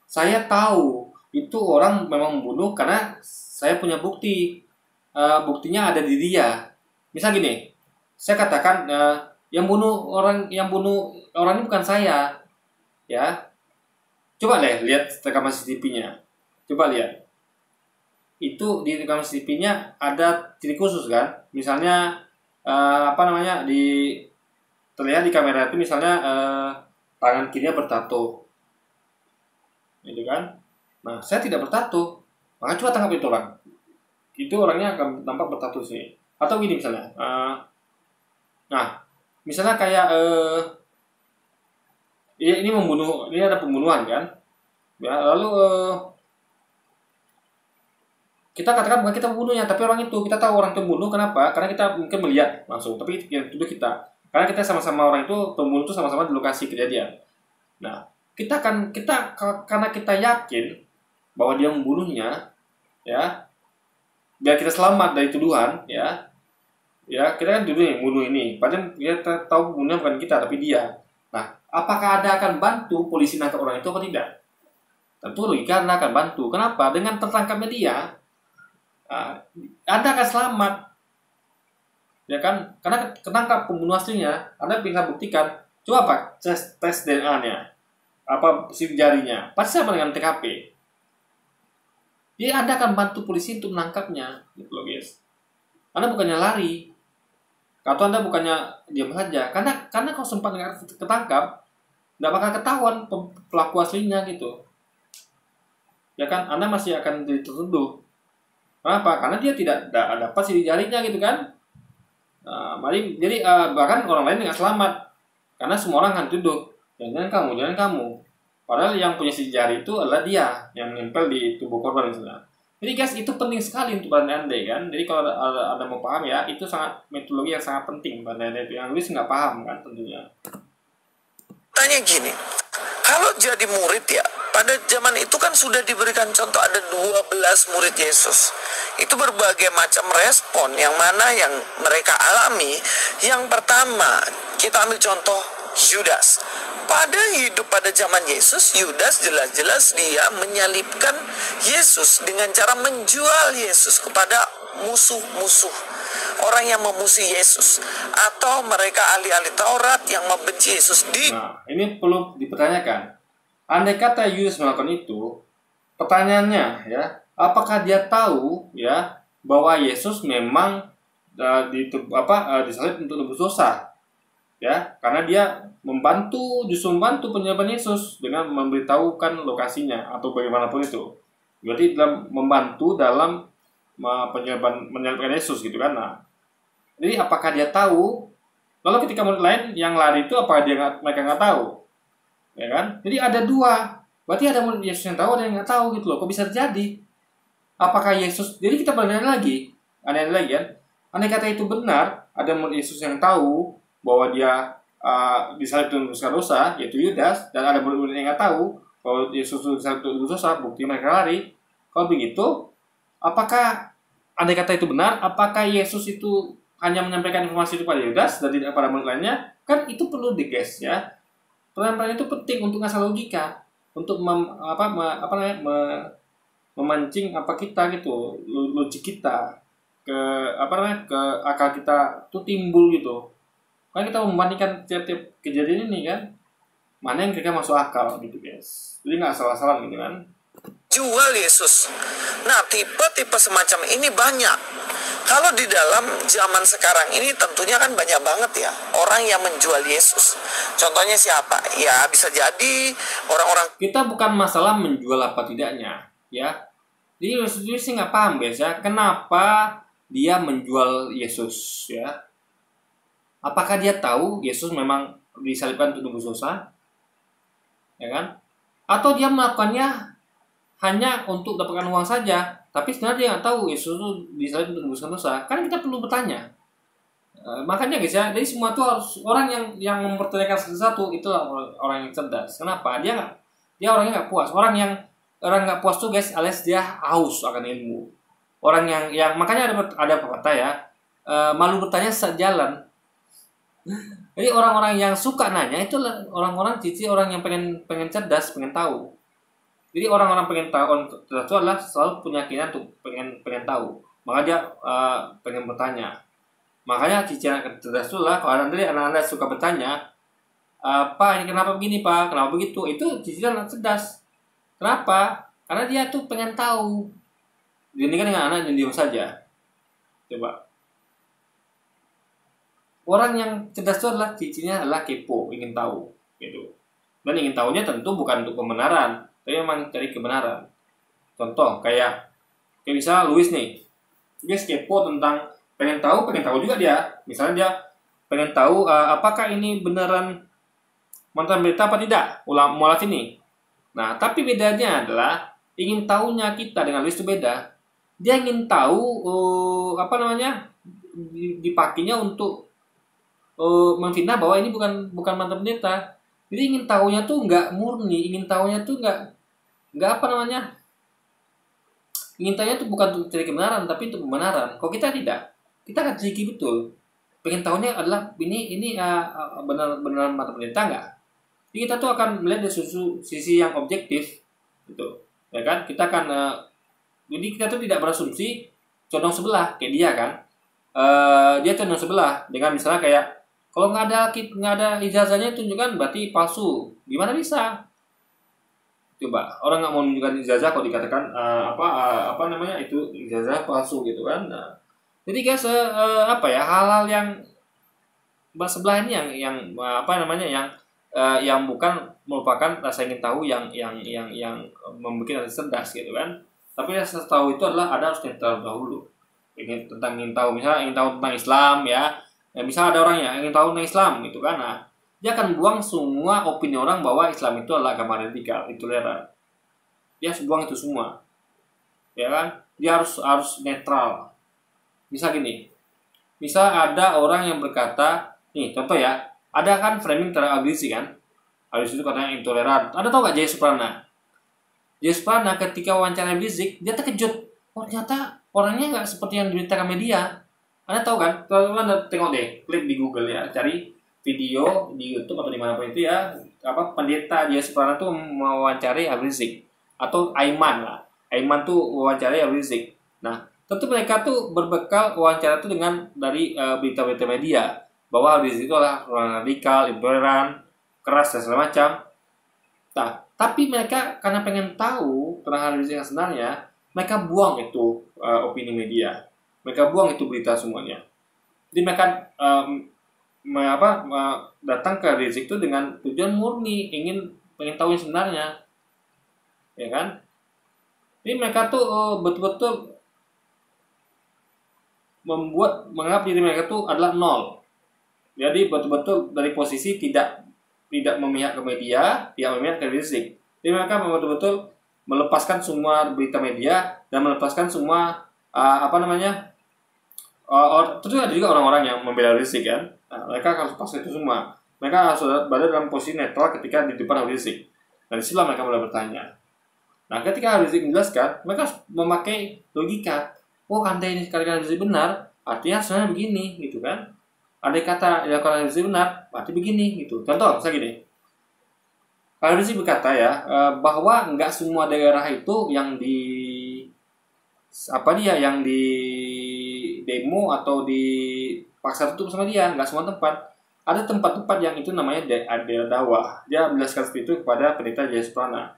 saya tahu itu orang memang membunuh karena saya punya bukti. Buktinya ada di dia. Misal gini, saya katakan yang bunuh orang ini bukan saya. Ya. Coba deh lihat rekaman CCTV-nya. Coba lihat. Itu di rekaman CCTV-nya ada ciri khusus kan? Misalnya terlihat di kamera itu misalnya tangan kirinya bertato. Gitu kan? Nah, saya tidak bertato. Maka coba tangkap itu orang. Itu orangnya akan tampak bertato sih. Atau gini misalnya. Misalnya kayak ini ada pembunuhan kan? Ya, lalu kita katakan bukan kita membunuhnya, tapi orang itu kita tahu orang itu membunuh. Kenapa? Karena kita mungkin melihat langsung, tapi yang tuduh kita. Karena kita sama-sama orang itu pembunuh itu sama-sama di lokasi kejadian. Nah, karena kita yakin bahwa dia membunuhnya, ya, biar kita selamat dari tuduhan, ya kita kan tuduh yang bunuh ini. Padahal kita tahu pembunuhnya bukan kita, tapi dia. Nah, apakah Anda akan bantu polisi nangkap orang itu atau tidak? Tentu logika Anda akan bantu. Kenapa? Dengan tertangkapnya dia, Anda akan selamat. Ya kan? Karena ketangkap pembunuh aslinya, Anda bisa buktikan. Coba Pak, tes DNA-nya. Apa sidik jarinya? Pasti sama dengan TKP. Jadi Anda akan bantu polisi untuk menangkapnya, gitu loh guys. Anda bukannya lari. Atau Anda bukannya diam saja. Karena kalau sempat ketangkap, nggak bakal ketahuan pelaku aslinya gitu. Ya kan? Anda masih akan dituduh. Kenapa? Karena dia tidak dapat sidik jarinya gitu kan. Jadi bahkan orang lain nggak selamat. Karena semua orang akan tuduh. Jangan kamu. Padahal yang punya sidik jari itu adalah dia yang menempel di tubuh korban misalnya. Jadi guys, itu penting sekali untuk Anda kan. Jadi kalau Anda mau paham ya, itu sangat metodologi yang sangat penting. Anda yang nulis nggak paham kan tentunya. Tanya gini, kalau jadi murid ya, pada zaman itu kan sudah diberikan contoh ada 12 murid Yesus. Itu berbagai macam respon yang mana yang mereka alami. Yang pertama, kita ambil contoh Yudas. Pada zaman Yesus, Yudas jelas-jelas dia menyalibkan Yesus dengan cara menjual Yesus kepada musuh-musuh. Orang yang memusuhi Yesus. Atau mereka ahli-ahli Taurat yang membenci Yesus. Nah, ini perlu dipertanyakan. Andai kata Yudas melakukan itu, pertanyaannya ya, apakah dia tahu ya bahwa Yesus memang disalib untuk nebus dosa? Ya, karena dia justru membantu penyaliban Yesus dengan memberitahukan lokasinya atau bagaimanapun itu. Berarti membantu dalam menyalibkan Yesus gitu kan. Nah, jadi apakah dia tahu? Lalu ketika murid lain yang lari itu apakah mereka nggak tahu? Ya kan? Jadi ada dua. Berarti ada murid Yesus yang tahu, ada yang nggak tahu gitu loh. Kok bisa terjadi? Apakah Yesus? Jadi kita bertanya lagi kan? Andai kata itu benar, ada murid Yesus yang tahu bahwa dia disalib untuk dosa, yaitu Yudas, dan ada murid-murid yang nggak tahu kalau Yesus disalib untuk dosa, bukti mereka lari. Kalau begitu, apakah andai kata itu benar, apakah Yesus itu hanya menyampaikan informasi itu pada Yudas dan tidak pada murid lainnya? Kan itu perlu diges ya. Peran-peran itu penting untuk ngasah logika, untuk memancing kita gitu, logik kita ke akal kita tuh timbul gitu. Kan kita membandingkan tiap-tiap kejadian ini kan. mana yang kira-kira masuk akal gitu guys. Jadi nggak salah-salah gitu kan. Jual Yesus. Nah, tipe-tipe semacam ini banyak. Kalau di dalam zaman sekarang ini tentunya kan banyak banget ya orang yang menjual Yesus. Contohnya siapa? Ya bisa jadi orang-orang. Kita bukan masalah menjual apa tidaknya, ya. Jadi sendiri sih nggak paham guys ya, kenapa dia menjual Yesus ya? Apakah dia tahu Yesus memang disalibkan untuk tebus dosa, ya kan? Atau dia melakukannya hanya untuk dapatkan uang saja, tapi sebenarnya dia nggak tahu Yesus itu disalib untuk menebuskan dosa. Kan kita perlu bertanya. Makanya guys ya, jadi semua itu harus orang yang mempertanyakan sesuatu itulah orang yang cerdas. Kenapa? Dia orangnya nggak puas. Orang nggak puas tuh guys, alias dia haus akan ilmu. Orang yang makanya ada pepatah ya, malu bertanya sejalan. Jadi orang-orang yang suka nanya itu orang-orang cici, orang yang pengen cerdas, pengen tahu. Jadi orang-orang pengen tahu, orang cerdas itu adalah selalu punya keinginan untuk pengen tahu. Maka dia pengen bertanya. Makanya cician cerdas itu lah kalau nanti anak-anak suka bertanya, Pak ini kenapa begini Pak, kenapa begitu? Itu cician anak cerdas. Kenapa? Karena dia tuh pengen tahu. Ini kan dengan anak yang diam saja. Coba. Orang yang cerdas itu adalah cicinya adalah kepo, ingin tahu, gitu. Dan ingin tahunya tentu bukan untuk pembenaran, tapi memang cari kebenaran. Contoh kayak misalnya Louis nih, dia kepo tentang pengen tahu juga dia. Misalnya dia pengen tahu apakah ini beneran mantan berita apa tidak, mualaf ini. Nah, tapi bedanya adalah ingin tahunya kita dengan Louis itu beda. Dia ingin tahu dipakinya untuk memfitnah bahwa ini bukan mantan pendeta. Jadi ingin tahunya tuh nggak murni, ingin tahunya tuh nggak ingin tahunya tuh bukan untuk cari kebenaran, tapi untuk pembenaran. Kalau kita tidak, kita akan tricky betul. Pengen tahunya adalah ini benar mantan pendeta nggak? Jadi kita tuh akan melihat dari sisi yang objektif, gitu, ya kan? Kita akan jadi kita tuh tidak berasumsi condong sebelah kayak dia kan? Dia condong sebelah dengan misalnya kayak kalau nggak ada ijazahnya tunjukkan berarti palsu. Gimana bisa? Coba orang nggak mau menunjukkan ijazah kalau dikatakan itu ijazah palsu gitu kan? Nah, jadi guys hal-hal yang sebelah ini yang bukan merupakan rasa ingin tahu yang membuat rasa cerdas gitu kan? Tapi rasa tahu itu adalah harus netral dahulu. Ingin tahu, misalnya ingin tahu tentang Islam ya misalnya ada orang yang ingin tahu tentang Islam gitu kan, nah dia akan buang semua opini orang bahwa Islam itu adalah agama radikal, intoleran. Dia buang itu semua, ya kan? Dia harus netral. Bisa gini, ada orang yang berkata, nih contoh ya, ada kan framing terhadap Habib Rizik kan, Habib Rizik itu katanya intoleran. Ada tau gak Jaya Suprana? Jaya Suprana ketika wawancara Habib Rizik, dia terkejut. Oh ternyata orangnya nggak seperti yang diberitakan media. Anda tahu kan? Teman-teman tengok deh, klik di Google ya, cari video di YouTube atau dimanapun itu ya, pendeta Jaya Suprana tuh mewawancari Habib Rizik atau Aiman lah. Aiman tuh wawancari Habib Rizik. Nah, tentu mereka tuh berbekal wawancara itu dari berita-berita media bahwa Habib Rizik itu adalah orang radikal, intoleran, keras dan segala macam. Nah, tapi mereka karena pengen tahu tentang Habib Rizik yang sebenarnya, mereka buang itu opini media. Mereka buang itu berita semuanya. Jadi mereka datang ke Rizik itu dengan tujuan murni, pengen tahu yang sebenarnya, ya kan? Jadi mereka tuh betul-betul menganggap diri mereka tuh adalah nol. Jadi betul-betul dari posisi tidak memihak ke media, tidak memihak ke Rizik. Jadi mereka betul-betul melepaskan semua berita media dan melepaskan semua terus ada juga orang-orang yang membela Rizik kan. Nah, mereka harus lepas itu semua. Mereka harus berada dalam posisi netral ketika di depan Rizik. Dan disitulah mereka mulai bertanya. Nah, ketika Rizik menjelaskan, mereka memakai logika. Oh, andai ini kata Rizik benar, artinya sebenarnya begini, gitu kan? Andai kata yang kata Rizik benar, berarti begini, gitu. Contoh, misalnya gini. Kalau Rizik berkata ya, bahwa nggak semua daerah itu yang di demo atau di pasar tutup sama dia, nggak semua tempat. ada tempat-tempat yang itu namanya ada dakwah. Dia menjelaskan seperti itu kepada pendeta Yesus Prana.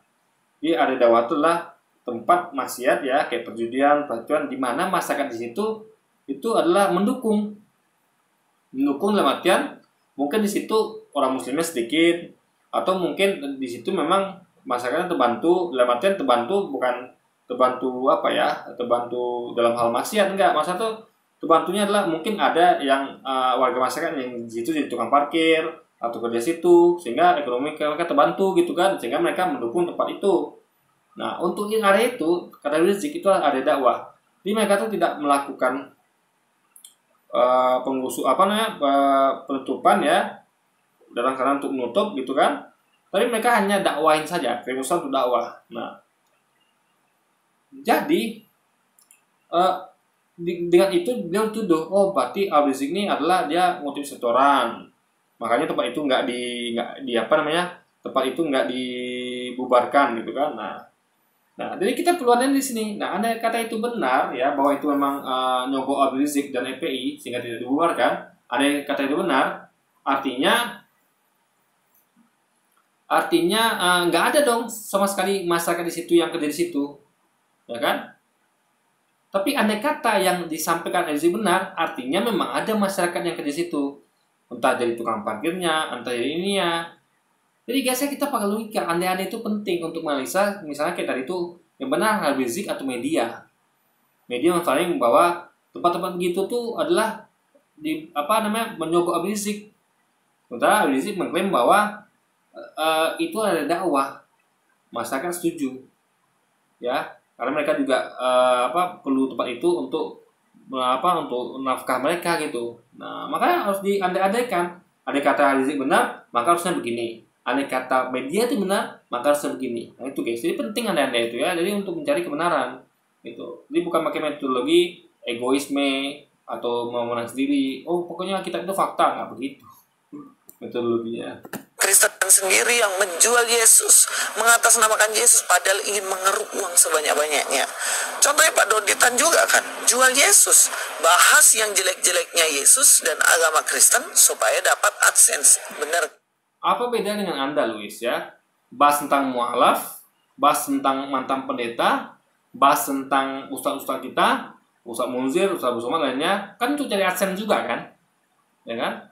Jadi ada dakwah itu adalah tempat maksiat ya, kayak perjudian, pelacuran, di mana masyarakat di situ itu adalah mendukung dalam artian mungkin di situ orang muslimnya sedikit, atau mungkin di situ memang masyarakatnya terbantu, dalam artian terbantu bukan terbantu apa ya, terbantu dalam hal maksiat, enggak. Masa tuh terbantunya adalah mungkin ada yang warga masyarakat yang di situ jadi tukang parkir atau kerja situ, sehingga ekonomi mereka terbantu gitu kan, sehingga mereka mendukung tempat itu. Nah, untuk area itu, kata Rizik itu ada dakwah. Jadi mereka tuh tidak melakukan penutupan ya, dalam keadaan untuk menutup gitu kan. Tapi mereka hanya dakwahin saja, khusus untuk dakwah. Nah, jadi dengan itu dia tuduh, oh berarti Rizik ini adalah dia motif setoran. Makanya tempat itu nggak tempat itu nggak dibubarkan gitu kan. Nah, jadi kita keluarnya di sini. Nah, andai kata itu benar ya, bahwa itu memang nyogok Rizik dan FPI sehingga tidak dibubarkan. Andai kata itu benar, artinya nggak ada dong sama sekali masyarakat di situ yang kerja di situ, ya kan? Tapi andai kata yang disampaikan Rizik benar, artinya memang ada masyarakat yang kerja di situ, entah jadi tukang parkirnya, entah jadi ini ya. Jadi guys, kita pakai logika, andai-andai itu penting untuk menganalisa, misalnya kayak tadi itu yang benar Rizik atau media saling bahwa tempat-tempat begitu tuh adalah menyogok Rizik. Sementara Rizik mengklaim bahwa itu ada dakwah, masyarakat setuju, ya, karena mereka juga perlu tempat itu untuk nafkah mereka gitu. Nah, makanya harus diandai-andaikan. Andai kata Rizik benar, maka harusnya begini. Andai kata media itu benar, maka harusnya begini. Nah itu guys, jadi penting andai-andai itu ya. Jadi untuk mencari kebenaran gitu. Jadi bukan pakai metodologi egoisme atau mau menang sendiri. Oh pokoknya kita itu fakta, nggak begitu metodologinya. Kristen sendiri yang menjual Yesus, mengatasnamakan Yesus padahal ingin mengeruk uang sebanyak-banyaknya. Contohnya Pak Donditan juga kan, jual Yesus, bahas yang jelek-jeleknya Yesus dan agama Kristen supaya dapat AdSense. Benar. Apa beda dengan Anda, Luis ya? Bahas tentang mualaf, bahas tentang mantan pendeta, bahas tentang ustaz-ustaz kita, Ustaz Munzir, Ustaz Busoma lainnya, kan untuk cari AdSense juga kan? Ya kan?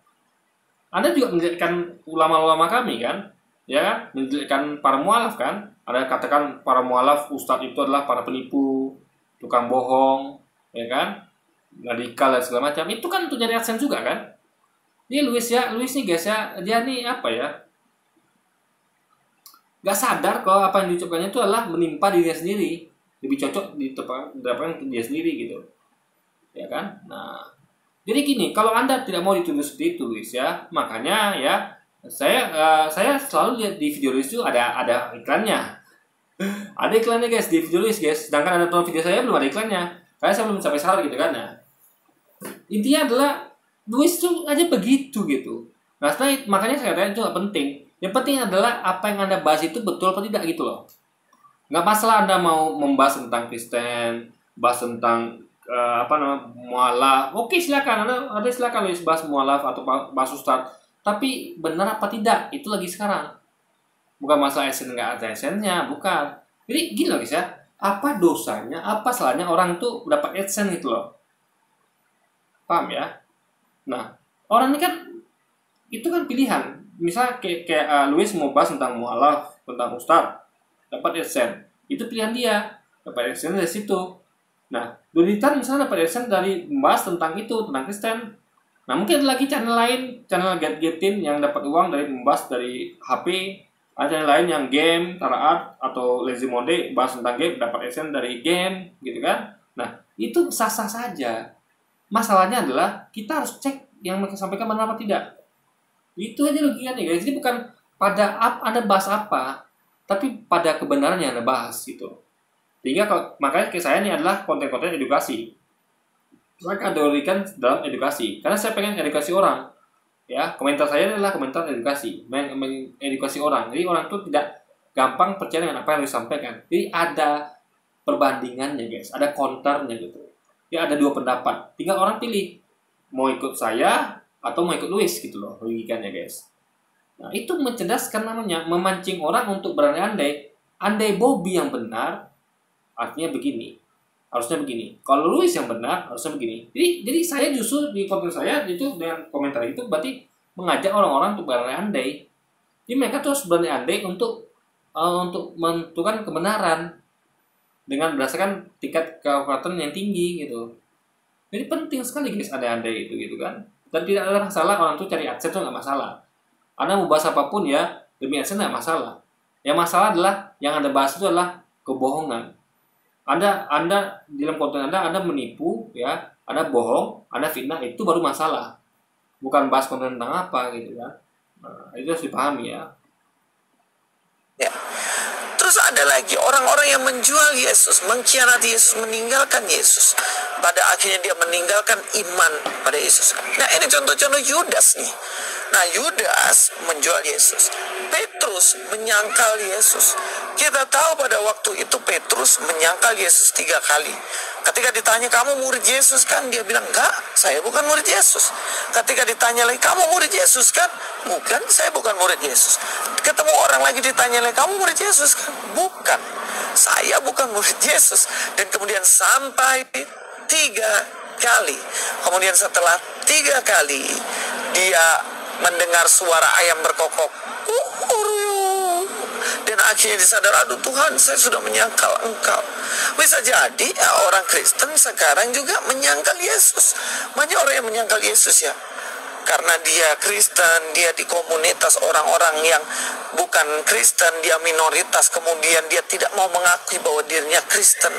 Anda juga menjelekkan ulama-ulama kami kan? Ya kan? Menjelekkan para mualaf kan? Ada katakan para mualaf ustaz itu adalah para penipu, tukang bohong, ya kan? Radikal dan segala macam. Itu kan untuk nyari AdSense juga kan? Ini Luis nih guys ya, dia nih apa ya? Gak sadar kalau apa yang diucapkannya itu adalah menimpa dirinya sendiri. Lebih cocok didapatkan ke dia sendiri gitu. Ya kan? Nah, jadi gini, kalau Anda tidak mau dituduh seperti itu Luis ya, makanya ya saya selalu lihat di video Luis itu ada iklannya. Ada iklannya guys di video Luis guys. Sedangkan ada tonton video saya belum ada iklannya. Karena saya belum sampai salah gitu kan. Nah, intinya adalah Luis itu aja begitu gitu. Nah, makanya saya katakan itu gak penting. Yang penting adalah apa yang Anda bahas itu betul atau tidak gitu loh. Nggak masalah Anda mau membahas tentang Kristen, bahas tentang mualaf. Oke, silakan. Anda silakan Luis bahas mualaf atau bahas ustaz. Tapi benar apa tidak? Itu lagi sekarang. Bukan masalah esen nggak ada esennya, bukan. Jadi gini loh guys ya. Apa dosanya, apa salahnya orang tuh dapat AdSense gitu loh. Paham ya? Nah, orang ini kan itu kan pilihan. Misal kayak Luis mau bahas tentang mualaf, tentang ustaz, dapat AdSense. Itu pilihan dia. Dapat AdSense dari situ. Nah, Donditan misalnya dapat AdSense dari membahas tentang itu, tentang Kristen. Nah, mungkin ada lagi channel lain, channel gadgetin yang dapat uang dari membahas dari HP. Ada channel lain yang game, taraat, atau lazy mode, bahas tentang game, dapat AdSense dari game, gitu kan. Nah, itu sah-sah saja. Masalahnya adalah kita harus cek yang mereka sampaikan benar apa tidak. Itu aja logikanya guys. Jadi bukan pada Anda bahas apa, tapi pada kebenaran yang Anda bahas gitu. Sehingga makanya saya ini adalah konten-konten edukasi. Saya kategorikan dalam edukasi karena saya pengen edukasi orang. Ya, komentar saya adalah komentar edukasi, mengedukasi orang. Jadi orang itu tidak gampang percaya dengan apa yang disampaikan. Jadi ada perbandingannya guys, ada counternya gitu. Ya ada dua pendapat. Tinggal orang pilih mau ikut saya atau mau ikut Louis gitu loh logikanya guys. Nah itu mencerdaskan namanya, memancing orang untuk berandai-andai. Andai Bobby yang benar, artinya begini, harusnya begini. Kalau Louis yang benar, harusnya begini. Jadi saya justru di konten saya itu dengan komentar itu berarti mengajak orang-orang untuk berandai-andai. Jadi mereka tuh harus berandai-andai untuk menentukan kebenaran dengan berdasarkan tingkat kekuatan yang tinggi gitu. Jadi penting sekali guys andai-andai itu gitu kan. Dan tidak ada masalah orang tuh cari adsense itu nggak masalah. Anda mau bahas apapun ya demi adsense nggak masalah. Yang masalah adalah yang Anda bahas itu adalah kebohongan. Anda di dalam konten Anda menipu ya, Anda bohong, Anda fitnah, itu baru masalah. Bukan bahas konten tentang apa gitu kan. Nah, itu harus dipahami ya. Ya. Terus ada lagi orang-orang yang menjual Yesus, mengkhianati Yesus, meninggalkan Yesus. Pada akhirnya dia meninggalkan iman pada Yesus. Nah ini contoh-contoh Yudas nih. Nah Yudas menjual Yesus. Petrus menyangkal Yesus. Kita tahu pada waktu itu Petrus menyangkal Yesus 3 kali. Ketika ditanya, kamu murid Yesus kan? Dia bilang, enggak, saya bukan murid Yesus. Ketika ditanya lagi, kamu murid Yesus kan? Bukan, saya bukan murid Yesus. Ketemu orang lagi ditanya lagi, kamu murid Yesus kan? Bukan, saya bukan murid Yesus. Dan kemudian sampai 3 kali. Kemudian setelah 3 kali, dia mendengar suara ayam berkokok. Dan akhirnya disadar, aduh Tuhan, saya sudah menyangkal Engkau. Bisa jadi ya, orang Kristen sekarang juga menyangkal Yesus. Banyak orang yang menyangkal Yesus ya. Karena dia Kristen, dia di komunitas orang-orang yang bukan Kristen, dia minoritas, kemudian dia tidak mau mengakui bahwa dirinya Kristen.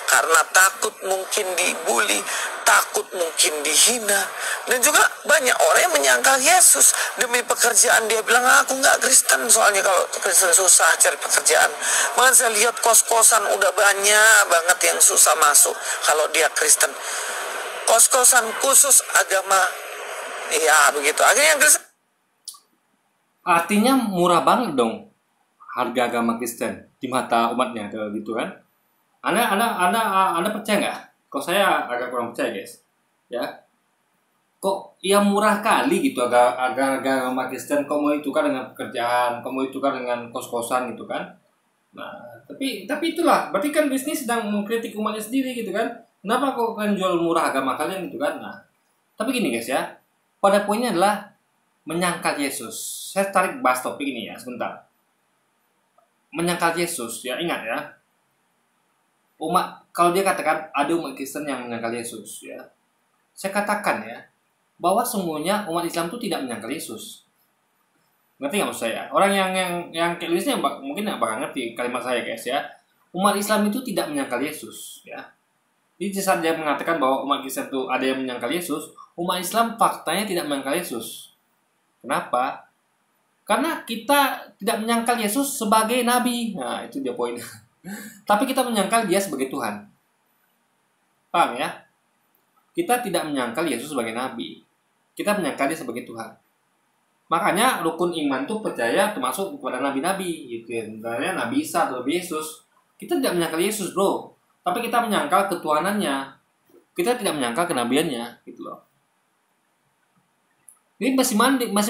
Karena takut mungkin dibully, takut mungkin dihina. Dan juga banyak orang yang menyangkal Yesus. Demi pekerjaan dia bilang, aku nggak Kristen. Soalnya kalau Kristen susah cari pekerjaan. Malah saya lihat kos-kosan udah banyak banget yang susah masuk kalau dia Kristen. Kos-kosan khusus agama, ya begitu. Akhirnya yang Kristen. Artinya murah banget dong harga agama Kristen di mata umatnya gitu kan. Anda percaya nggak? Kok saya agak kurang percaya guys. Ya, kok ya murah kali gitu agak agama Kristen. Kok mau ditukar dengan pekerjaan, kok mau ditukar dengan kos-kosan gitu kan? Nah, tapi itulah. Berarti kan bisnis sedang mengkritik umatnya sendiri gitu kan? Kenapa kok kalian jual murah agama kalian gitu kan? Nah, tapi gini guys ya. Pada poinnya adalah menyangkal Yesus. Saya tarik bahas topik ini ya sebentar. Menyangkal Yesus ya, ingat ya. Umat, kalau dia katakan ada umat Kristen yang menyangkal Yesus ya, saya katakan ya bahwa semuanya umat Islam itu tidak menyangkal Yesus. Ngerti nggak maksud saya? Orang yang kayak Luisnya mungkin nggak bakal ngerti kalimat saya guys ya. Umat Islam itu tidak menyangkal Yesus ya. Jadi saat dia mengatakan bahwa umat Kristen itu ada yang menyangkal Yesus, umat Islam faktanya tidak menyangkal Yesus. Kenapa? Karena kita tidak menyangkal Yesus sebagai nabi. Nah itu dia poinnya. Tapi kita menyangkal dia sebagai Tuhan. Paham ya? Kita tidak menyangkal Yesus sebagai nabi. Kita menyangkal dia sebagai Tuhan. Makanya rukun iman itu percaya termasuk kepada nabi-nabi gitu ya. Misalnya Nabi Isa atau Nabi Yesus. Kita tidak menyangkal Yesus bro. Tapi kita menyangkal ketuhanannya. Kita tidak menyangkal kenabiannya gitu loh. Ini masih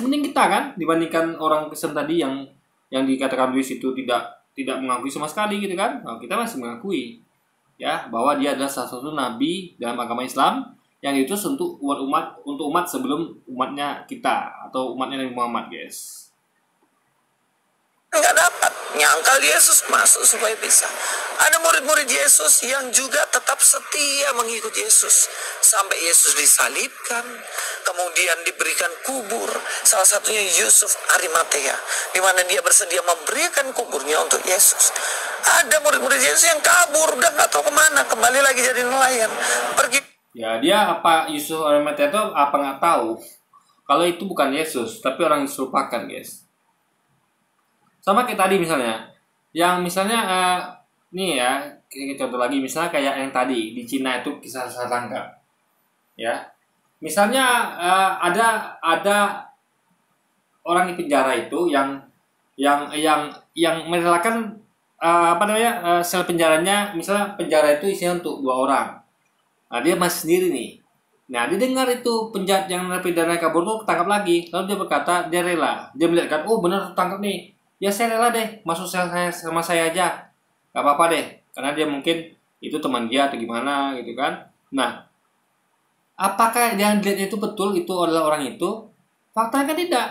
mending kita kan dibandingkan orang Kristen tadi yang dikatakan Luis itu tidak mengakui sama sekali gitu kan. Nah, kita masih mengakui ya bahwa dia adalah salah satu nabi dalam agama Islam yang diutus untuk umat sebelum umatnya kita atau umatnya Nabi Muhammad guys. Nggak dapat nyangkal Yesus masuk supaya bisa. Ada murid-murid Yesus yang juga tetap setia mengikut Yesus sampai Yesus disalibkan, kemudian diberikan kubur. Salah satunya Yusuf Arimatea, di mana dia bersedia memberikan kuburnya untuk Yesus. Ada murid-murid Yesus yang kabur dan nggak tahu kemana, kembali lagi jadi nelayan, pergi. Ya dia apa Yusuf Arimatea itu apa nggak tahu kalau itu bukan Yesus tapi orang yang serupakan guys. Sama kayak tadi misalnya, yang misalnya nih ya, contoh lagi misalnya kayak yang tadi di Cina itu kisah serangga, ya. Misalnya ada orang di penjara itu yang merelakan sel penjaranya, misalnya penjara itu isinya untuk 2 orang, nah dia masih sendiri nih, Nah, dia dengar itu penjahat yang narapidana kabur tuh ketangkap lagi. Lalu dia berkata, dia rela. Dia melihat kan, oh benar tertangkap nih. Ya saya rela deh, masuk sel saya sama saya aja. Gak apa-apa deh. Karena dia mungkin itu teman dia atau gimana gitu kan. Nah, apakah yang dilihat itu betul itu adalah orang itu? Faktanya kan tidak.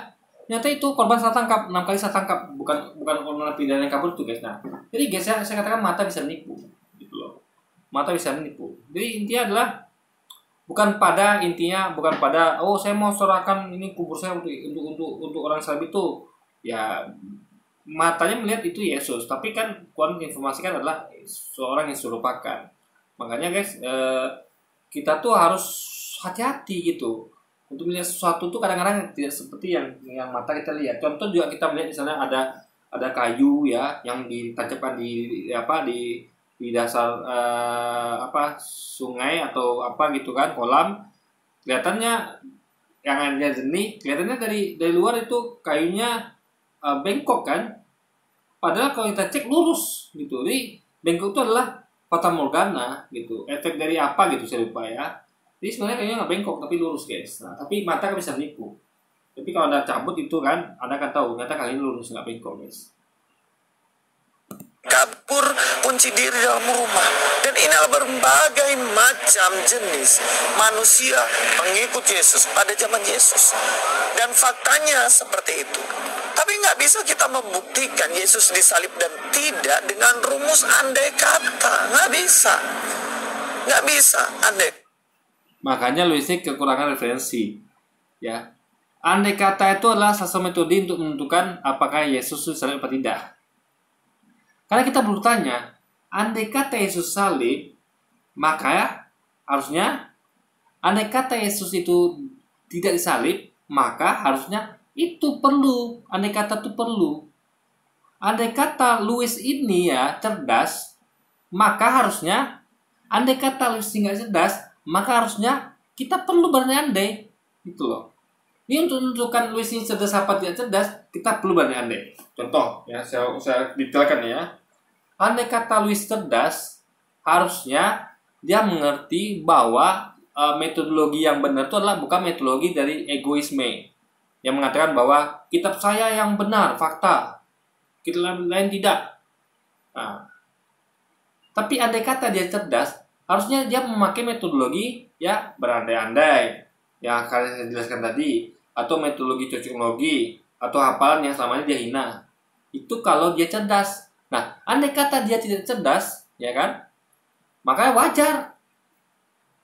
Nyata itu korban salah tangkap, 6 kali salah tangkap. Bukan orang narapidana yang kabur tuh guys. Nah, jadi guys saya katakan mata bisa menipu. Gitu loh. Mata bisa menipu. Jadi intinya adalah bukan pada oh saya mau serahkan ini kubur saya untuk orang salib itu, ya matanya melihat itu Yesus, tapi kan Tuhan informasikan adalah seorang yang serupakan. Makanya guys, kita tuh harus hati-hati gitu untuk melihat sesuatu tuh kadang-kadang tidak seperti yang mata kita lihat. Contoh juga kita melihat misalnya ada kayu ya yang ditancapkan di dasar sungai atau apa gitu kan, kolam, kelihatannya yang airnya jernih, kelihatannya dari luar itu kayunya bengkok kan, padahal kalau kita cek lurus gitu. Jadi bengkok itu adalah fata morgana gitu, efek dari apa gitu saya lupa ya. Jadi sebenarnya kayunya nggak bengkok tapi lurus guys. Nah, tapi mata kan bisa menipu. Tapi kalau Anda cabut itu kan, Anda kan tahu ternyata kayunya lurus nggak bengkok guys. Kabur, kunci diri dalam rumah. Dan inilah berbagai macam jenis manusia pengikut Yesus pada zaman Yesus. Dan faktanya seperti itu. Tapi nggak bisa kita membuktikan Yesus disalib dan tidak dengan rumus andai kata. Nggak bisa. Nggak bisa. Makanya Luisik kekurangan referensi. Ya. Andai kata itu adalah salah satu metode untuk menentukan apakah Yesus disalib atau tidak. Karena kita bertanya, andai kata Yesus salib, maka harusnya andai kata Yesus itu tidak disalib, maka harusnya itu perlu. Andai kata itu perlu. Andai kata Louis ini ya cerdas, maka harusnya andai kata Louis tidak cerdas, maka harusnya kita perlu berandai-andai. Gitu loh. Ini untuk menentukan Louis ini cerdas apa tidak cerdas, kita perlu berandai-andai. Contoh, ya saya detailkan ya. Andai kata Louis cerdas, harusnya dia mengerti bahwa metodologi yang benar itu adalah bukan metodologi dari egoisme yang mengatakan bahwa kitab saya yang benar, fakta, kitab lain tidak. Nah, tapi andai kata dia cerdas, harusnya dia memakai metodologi ya berandai-andai yang akan saya jelaskan tadi, atau metodologi cocokologi atau hafalan yang selama ini dia hina. Itu kalau dia cerdas. Nah, andai kata dia tidak cerdas, ya kan? Makanya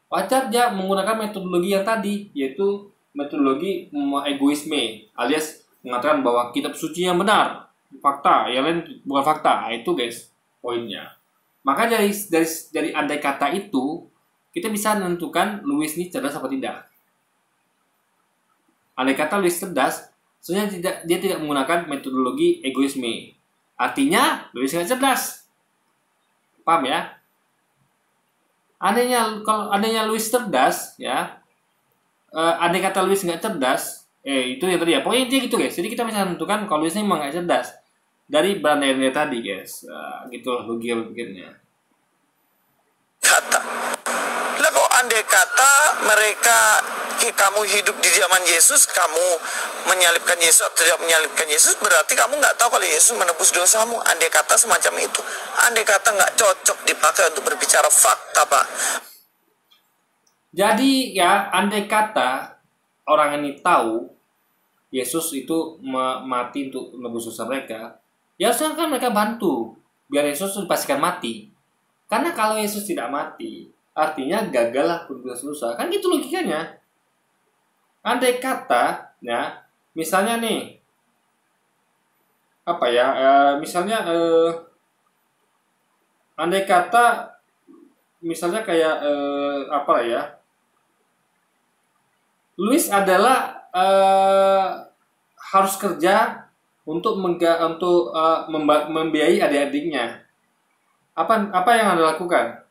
wajar dia menggunakan metodologi yang tadi, yaitu metodologi egoisme, alias mengatakan bahwa kitab suci yang benar, fakta, yang lain bukan fakta. Itu guys, poinnya. Maka dari andai kata itu, kita bisa menentukan Louis ini cerdas apa tidak. Andai kata Louis cerdas, sebenarnya dia tidak menggunakan metodologi egoisme. Artinya Louis nggak cerdas. Paham ya? Kalau adanya Louis cerdas, ya, andai kata Louis nggak cerdas, itu yang tadi ya. Pokoknya intinya gitu guys. Jadi kita bisa menentukan kalau Louis ini memang nggak cerdas dari berandai-andai tadi guys. Gitu loh logika pikirnya. Kata. Lah kok andai kata mereka, kamu hidup di zaman Yesus, kamu menyalibkan Yesus atau tidak menyalibkan Yesus, berarti kamu nggak tahu kalau Yesus menebus dosamu. Andai kata semacam itu. Andai kata nggak cocok dipakai untuk berbicara fakta, Pak. Jadi ya, andai kata orang ini tahu Yesus itu mati untuk menebus dosa mereka, ya harusnya kan mereka bantu biar Yesus dipastikan mati. Karena kalau Yesus tidak mati, artinya gagallah penebus dosa. Kan gitu logikanya. Andai kata, ya, misalnya nih, apa ya, misalnya, andai kata, misalnya kayak, apa ya, Louis adalah harus kerja untuk membiayai adik-adiknya. Apa yang Anda lakukan?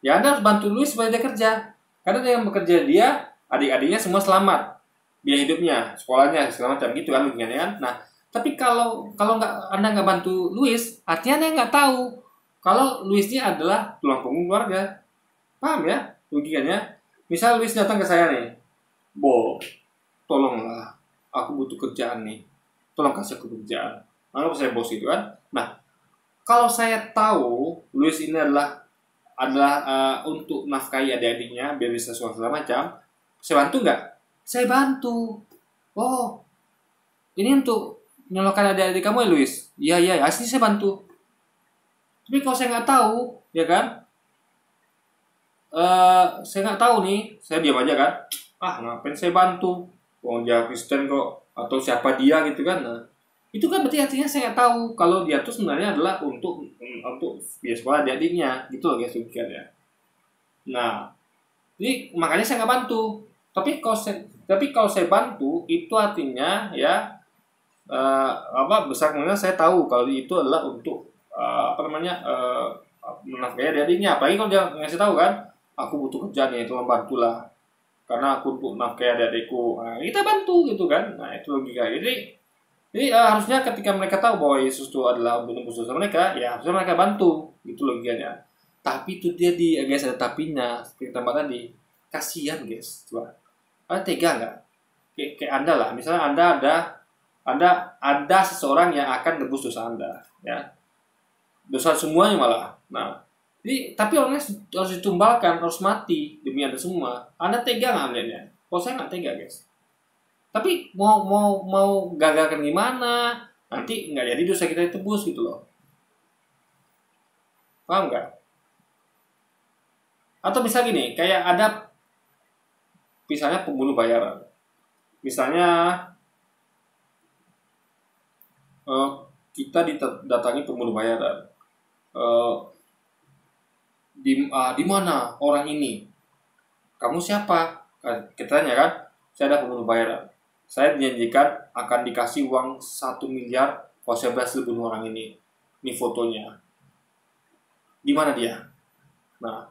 Ya Anda harus bantu Louis supaya dia kerja. Karena dengan bekerja dia, adik-adiknya semua selamat, biaya hidupnya, sekolahnya, segala macam gitu kan logikanya kan. Nah, tapi kalau Anda nggak bantu Louis, artinya Anda nggak tahu kalau Louis ini adalah tulang punggung keluarga. Paham ya logikanya? Misal Luis datang ke saya nih, Bo, tolonglah, aku butuh kerjaan nih, tolong kasih aku kerjaan. Anggap saya bos gitu kan. Nah, kalau saya tahu Luis ini adalah untuk nafkahi adik-adiknya biar bisa segala macam, saya bantu nggak? Saya bantu. Oh, ini untuk menyolokkan adik-adik kamu ya Luis? Iya, iya, asli saya bantu. Tapi kalau saya nggak tahu, ya kan? Saya nggak tahu nih, saya diam aja kan? Ah, ngapain saya bantu? Wong dia Kristen kok, atau siapa dia gitu kan? Nah, itu kan berarti artinya saya nggak tahu kalau dia tuh sebenarnya adalah untuk biar sekolah adik-adiknya, gitu loh guys, ya. Nah, jadi makanya saya nggak bantu. Tapi kalau saya bantu itu artinya ya besar kemungkinan saya tahu kalau itu adalah untuk menafkahi adik-adiknya. Apalagi kalau dia ngasih tahu kan, aku butuh kerja nih, tolong bantulah karena aku untuk nafkahi adik-adikku. Nah, kita bantu gitu kan. Nah, itu logika. Jadi harusnya ketika mereka tahu bahwa Yesus itu adalah untuk menebus dosa mereka, ya harusnya mereka bantu, gitu logikanya. Tapi itu dia guys, ada tapinya seperti tempat tadi. Kasihan guys, coba. Anda tega nggak? Kayak Anda lah, misalnya Anda seseorang yang akan nebus dosa Anda, ya. Dosa semuanya malah. Nah, tapi orangnya harus ditumbalkan, harus mati demi Anda semua. Anda tega nggak melihatnya? Kalau saya nggak tega guys. Tapi mau gagalkan gimana? Nanti nggak jadi dosa kita ditebus gitu loh. Paham nggak? Atau bisa gini, kayak ada misalnya pembunuh bayaran. Misalnya kita didatangi pembunuh bayaran. Di mana orang ini? Kamu siapa? Kita tanya kan, saya ada pembunuh bayaran. Saya dijanjikan akan dikasih uang 1 miliar kalau saya berhasil bunuh orang ini. Ini fotonya. Di mana dia? Nah,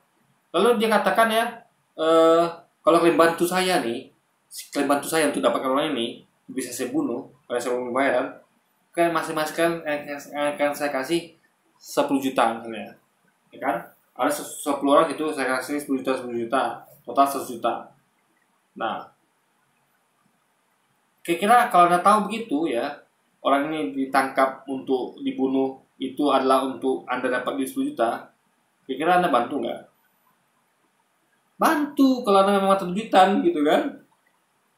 lalu dia katakan ya, kalau kalian bantu saya untuk dapatkan orang ini, bisa saya bunuh, kalau saya mau bayaran, kalian masing-masing akan saya kasih 10 juta misalnya. Ya kan? Ada 10 orang itu saya kasih 10 juta, total 100 juta. Nah, kira-kira kalau Anda tahu begitu ya, orang ini ditangkap untuk dibunuh itu adalah untuk Anda dapat di 10 juta, kira-kira Anda bantu nggak? Bantu kalau Anda memang terjutan gitu kan.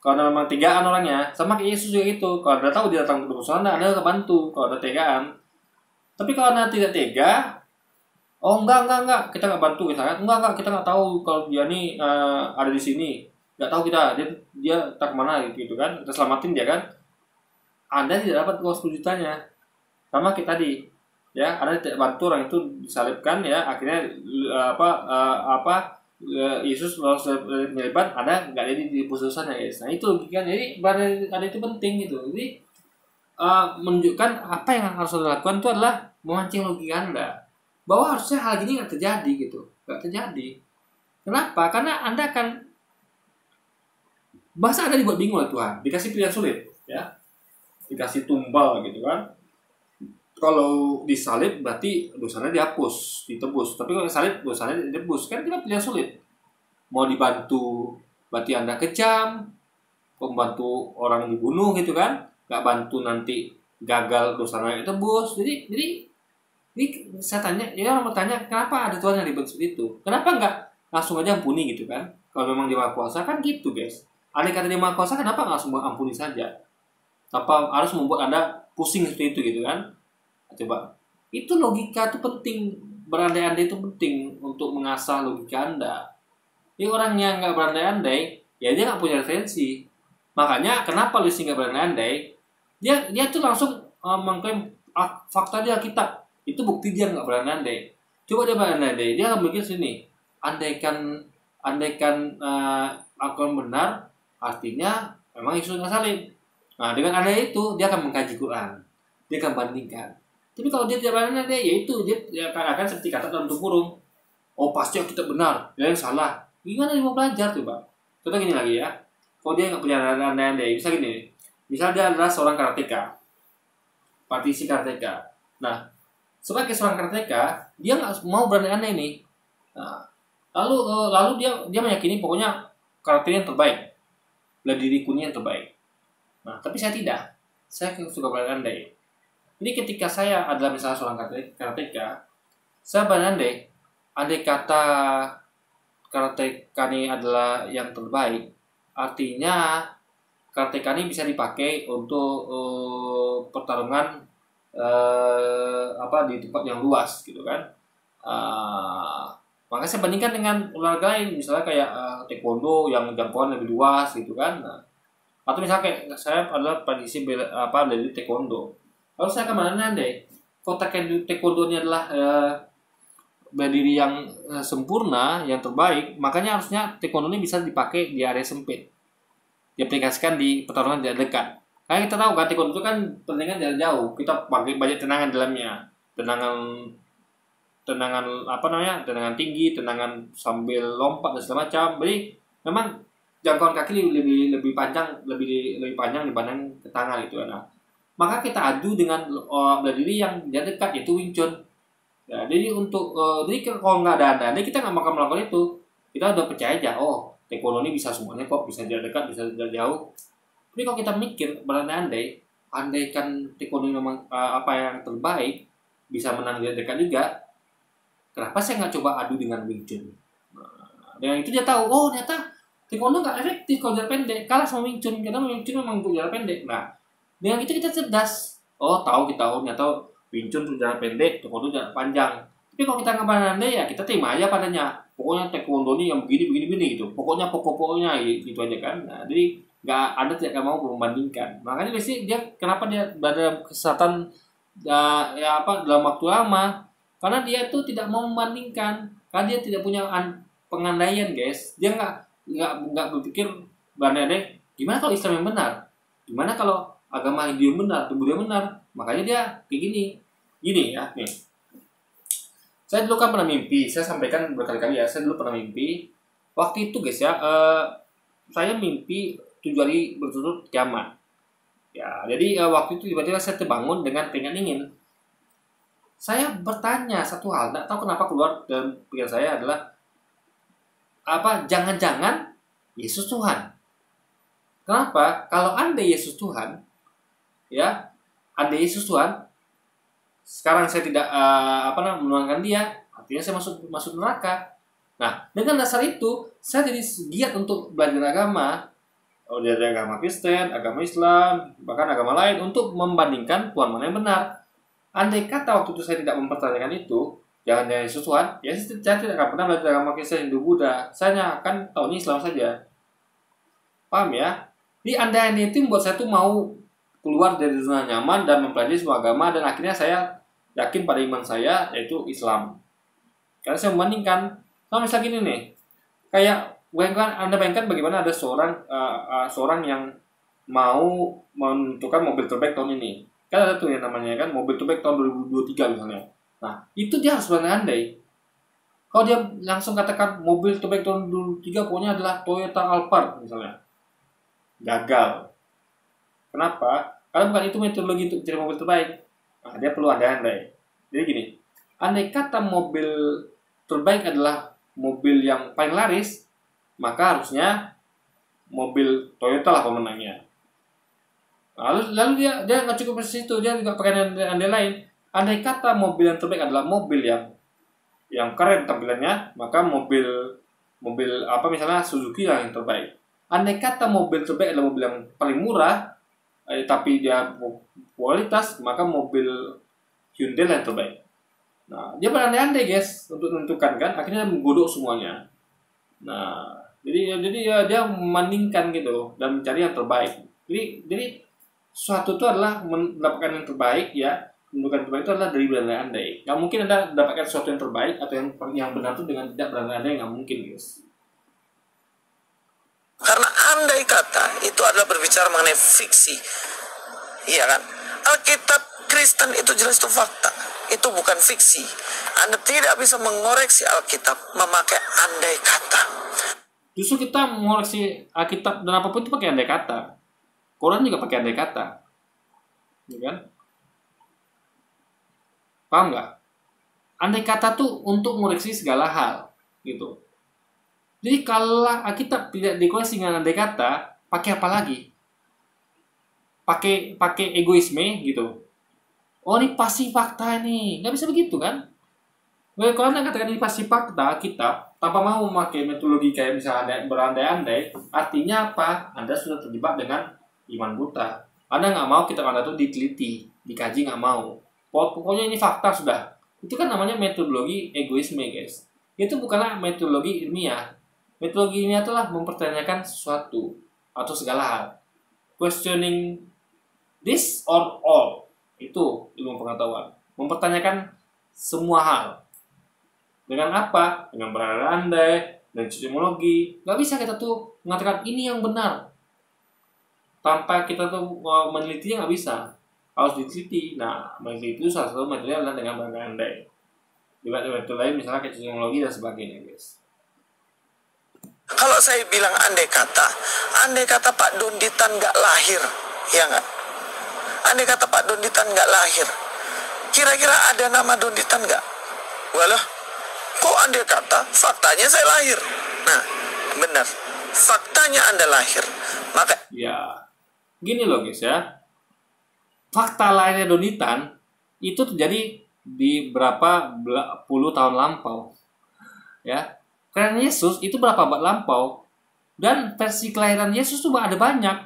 Kalau Anda memang tegaan orangnya, sama kayak Yesus juga gitu. Kalau Anda tahu dia datang ke nebus Anda akan bantu kalau Anda tegaan. Tapi kalau Anda tidak tega, oh enggak, kita nggak bantu misalkan. Enggak, kita nggak tahu kalau dia nih ada di sini. Nggak tahu dia tak kemana gitu kan, kita selamatin dia kan, Anda tidak dapat uang 10 jutanya. Sama kita tadi ya, Anda tidak bantu orang itu disalibkan ya, akhirnya Yesus lolos penyaliban, Anda nggak jadi di dosanya guys. Nah itu logikanya. Jadi ada itu penting gitu. Jadi menunjukkan apa yang harus Anda lakukan itu adalah memancing logika Anda bahwa harusnya hal gini nggak terjadi gitu, nggak terjadi. Kenapa? Karena Anda akan bahasa Anda dibuat bingung oleh Tuhan, dikasih pilihan sulit, ya, dikasih tumbal gitu kan. Kalau disalib berarti dosanya dihapus, ditebus. Tapi kalau disalib dosanya ditebus, kan kita pilihan sulit. Mau dibantu, berarti Anda kejam, membantu orang dibunuh gitu kan, nggak bantu nanti gagal dosanya ditebus. Jadi saya tanya, ya orang bertanya, kenapa ada Tuhan yang ribet seperti itu? Kenapa nggak langsung aja ampuni gitu kan? Kalau memang Dia Maha Kuasa kan gitu guys. Andai kata Dia Maha Kuasa, kenapa nggak langsung ampuni saja? Apa harus membuat Anda pusing seperti itu gitu kan? Coba. Itu logika itu penting. Berandai-andai itu penting untuk mengasah logika Anda. Ini orang yang nggak berandai-andai, ya dia nggak punya referensi. Makanya kenapa Luis nggak berandai-andai? Dia tuh langsung mengklaim fakta dia Alkitab. Itu bukti dia nggak berandai-andai. Coba dia berandai-andai, dia akan berpikir sini. Andaikan akan benar, artinya memang Yesus nggak salib. Nah, dengan andai itu dia akan mengkaji Quran, dia akan bandingkan. Tapi kalau dia tidak berandai, yaitu dia akan seperti kata dalam burung. Oh pasti kita benar, dia yang salah. Gimana dia mau belajar tuh, Pak? Contoh gini lagi ya. Kalau dia nggak punya andai-andai, bisa gini. Misal dia adalah seorang karateka, praktisi karateka. Nah, sebagai seorang karateka, dia nggak mau berandai-andai nih. Nah, Lalu dia meyakini pokoknya karakternya yang terbaik, bela diri kuning yang terbaik. Nah, tapi saya tidak. Saya suka berandai. Jadi ketika saya adalah misalnya seorang karateka, saya berandai, andai kata karateka ini adalah yang terbaik, artinya karateka ini bisa dipakai untuk pertarungan di tempat yang luas gitu kan. Makanya saya bandingkan dengan olahraga lain, misalnya kayak taekwondo yang jangkauan lebih luas gitu kan. Nah, atau misalnya kayak saya adalah praktisi dari taekwondo. Lalu saya kemana deh? Kalau taekwondo ini adalah bela diri yang sempurna, yang terbaik, makanya harusnya taekwondo ini bisa dipakai di area sempit, diaplikasikan di pertarungan jarak dekat. Karena kita tahu kan taekwondo itu kan pertandingan jarak jauh, kita pakai banyak tendangan dalamnya, tendangan tinggi, tendangan sambil lompat dan segala macam. Jadi memang jangkauan kaki lebih panjang dibanding ke tangan gitu. Nah, maka kita adu dengan bela diri yang jarak dekat, yaitu Wing Chun. Ya, jadi jadi kalau nggak ada anda, kita nggak bakal melakukan itu. Kita udah percaya aja, taekwondo ini bisa semuanya kok, bisa jarak dekat, bisa jarak jauh. Tapi kalau kita mikir berandai-andai kan taekwondo memang yang terbaik, bisa menang jarak dekat juga, kenapa saya nggak coba adu dengan Wing Chun? Nah, dengan itu dia tahu, ternyata taekwondo nggak efektif kalau jarak pendek, kalah sama Wing Chun, karena Wing Chun memang untuk jarak pendek. Nah, dengan itu kita cerdas. Ternyata Wing Chun untuk jarak pendek, taekwondo jarak panjang. Tapi kalau kita nggak berandai ya kita terima aja padanya. Pokoknya taekwondo ini yang begini gitu. Pokoknya pokoknya gitu aja kan. Nah, jadi Anda tidak akan mau membandingkan. Makanya biasanya kenapa dia berada dalam kesesatan dalam waktu lama? Karena dia tuh tidak mau membandingkan. Karena dia tidak punya pengandaian, guys. Dia nggak berpikir berandai gimana kalau Islam yang benar, gimana kalau agama Hindu yang benar, tubuh yang benar. Makanya dia kayak gini ya nih. Saya dulu kan pernah mimpi, saya sampaikan berkali-kali ya, saya dulu pernah mimpi. Waktu itu guys ya, saya mimpi 7 hari berturut kiamat. Ya, jadi waktu itu tiba-tiba saya terbangun dengan pengen ingin. Saya bertanya satu hal, tidak tahu kenapa keluar dalam pikiran saya adalah jangan-jangan Yesus Tuhan. Kenapa? Kalau Anda Yesus Tuhan, ya, Anda Yesus Tuhan, sekarang saya tidak menuangkan dia, artinya saya masuk neraka. Nah, dengan dasar itu saya jadi giat untuk belajar agama, dari agama Kristen, agama Islam, bahkan agama lain, untuk membandingkan Tuhan mana yang benar. Andai kata waktu itu saya tidak mempertanyakan itu, jangan Yesus Tuhan, ya saya tidak akan pernah belajar agama Kristen, Hindu, Buddha. Saya akan tahunya Islam saja. Paham ya? Jadi andai itu membuat saya tuh mau keluar dari zona nyaman dan mempelajari semua agama, dan akhirnya saya yakin pada iman saya, yaitu Islam. Karena saya membandingkan, misalnya gini nih, kayak Anda bayangkan bagaimana ada seorang yang mau menentukan mobil terbaik tahun ini. Kan ada tuh yang namanya kan mobil terbaik tahun 2023 misalnya. Nah, itu dia harus berandai. Kalau dia langsung katakan mobil terbaik tahun 2023 pokoknya adalah Toyota Alphard misalnya, gagal. Kenapa? Karena bukan itu metodologi untuk mencari mobil terbaik. Nah, dia perlu andai-andai. Jadi gini, andai kata mobil terbaik adalah mobil yang paling laris, maka harusnya mobil Toyota lah pemenangnya. Lalu dia nggak cukup di situ, dia juga pakai andai lain. Andai kata mobil yang terbaik adalah mobil yang keren tampilannya, maka mobil misalnya Suzuki lah yang terbaik. Andai kata mobil terbaik adalah mobil yang paling murah, tapi dia kualitas, maka mobil Hyundai lah yang terbaik. Nah, dia berandai-andai guys untuk menentukan kan, akhirnya menggodok semuanya. Nah, jadi dia membandingkan gitu dan mencari yang terbaik. Jadi suatu itu adalah mendapatkan yang terbaik ya. Menentukan terbaik itu adalah dari berandai-andai. Nggak mungkin Anda mendapatkan sesuatu yang terbaik atau yang benar itu dengan tidak berandai-andai, nggak mungkin guys. Karena andai kata itu adalah berbicara mengenai fiksi. Iya kan? Alkitab Kristen itu jelas itu fakta. Itu bukan fiksi. Anda tidak bisa mengoreksi Alkitab memakai andai kata. Justru kita mengoreksi Alkitab dan apapun itu pakai andai kata. Quran juga pakai andai kata. Ya kan? Paham nggak? Andai kata tuh untuk mengoreksi segala hal gitu. Jadi kalau kita tidak dikoreksi dengan andai kata, pakai apa lagi? Pakai egoisme gitu. Oh ini pasti fakta nih, nggak bisa begitu kan? Kalau Anda katakan ini pasti fakta, kita tanpa mau memakai metodologi kayak misalnya berandai-andai, artinya apa? Anda sudah terjebak dengan iman buta. Anda nggak mau kita Anda tuh diteliti, dikaji nggak mau. Pokoknya ini fakta sudah. Itu kan namanya metodologi egoisme, guys. Itu bukanlah metodologi ilmiah. Metodologi ilmiah itulah mempertanyakan sesuatu atau segala hal. Questioning this or all. Itu ilmu pengetahuan. Mempertanyakan semua hal. Dengan apa? Dengan berandai-andai, dan epistemologi. Nggak bisa kita tuh mengatakan ini yang benar. Tanpa kita tuh menelitinya nggak bisa. Harus diteliti. Nah, meneliti itu salah satu metode adalah dengan berandai-andai. Juga metode lain misalnya epistemologi dan sebagainya, guys. Kalau saya bilang andai kata Pak Donditan nggak lahir, ya nggak? Andai kata Pak Donditan nggak lahir, kira-kira ada nama Donditan nggak? Walah, kok andai kata faktanya saya lahir? Nah, benar, faktanya Anda lahir. Maka Ya, gini loh guys ya. Fakta lahirnya Donditan itu terjadi di berapa puluh tahun lampau. Ya. Kelahiran Yesus itu berapa abad lampau. Dan versi kelahiran Yesus tuh ada banyak.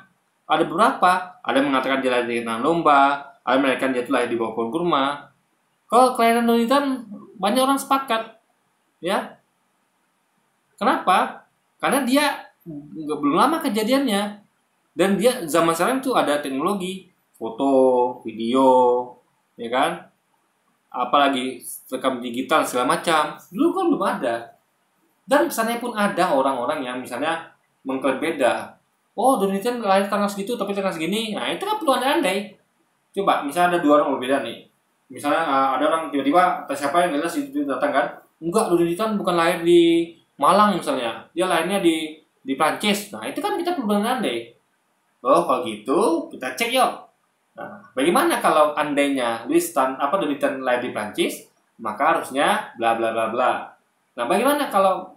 Ada beberapa. Ada yang mengatakan dia lahir di kandang domba, ada yang mengatakan dia lahir di bawah pohon kurma. Kalau kelahiran Donditan banyak orang sepakat. Ya. Kenapa? Karena dia belum lama kejadiannya. Dan dia zaman sekarang tuh ada teknologi foto, video, ya kan? Apalagi rekam digital segala macam. Dulu kan belum ada. Dan misalnya pun ada orang-orang yang misalnya mengklaim beda. Oh, Donditan lahir tanggal segitu tapi tanggal segini. Nah, itu kan perlu andai-andai. Coba, misalnya ada dua orang berbeda nih. Misalnya ada orang tiba-tiba siapa yang jelas itu datang kan? Enggak, Donditan bukan lahir di Malang misalnya. Dia lahirnya di Prancis. Nah, itu kan kita perlu andai. Oh, kalau gitu kita cek yuk. Nah, bagaimana kalau andainya Donditan lahir di Prancis, maka harusnya bla bla bla bla. Nah, bagaimana kalau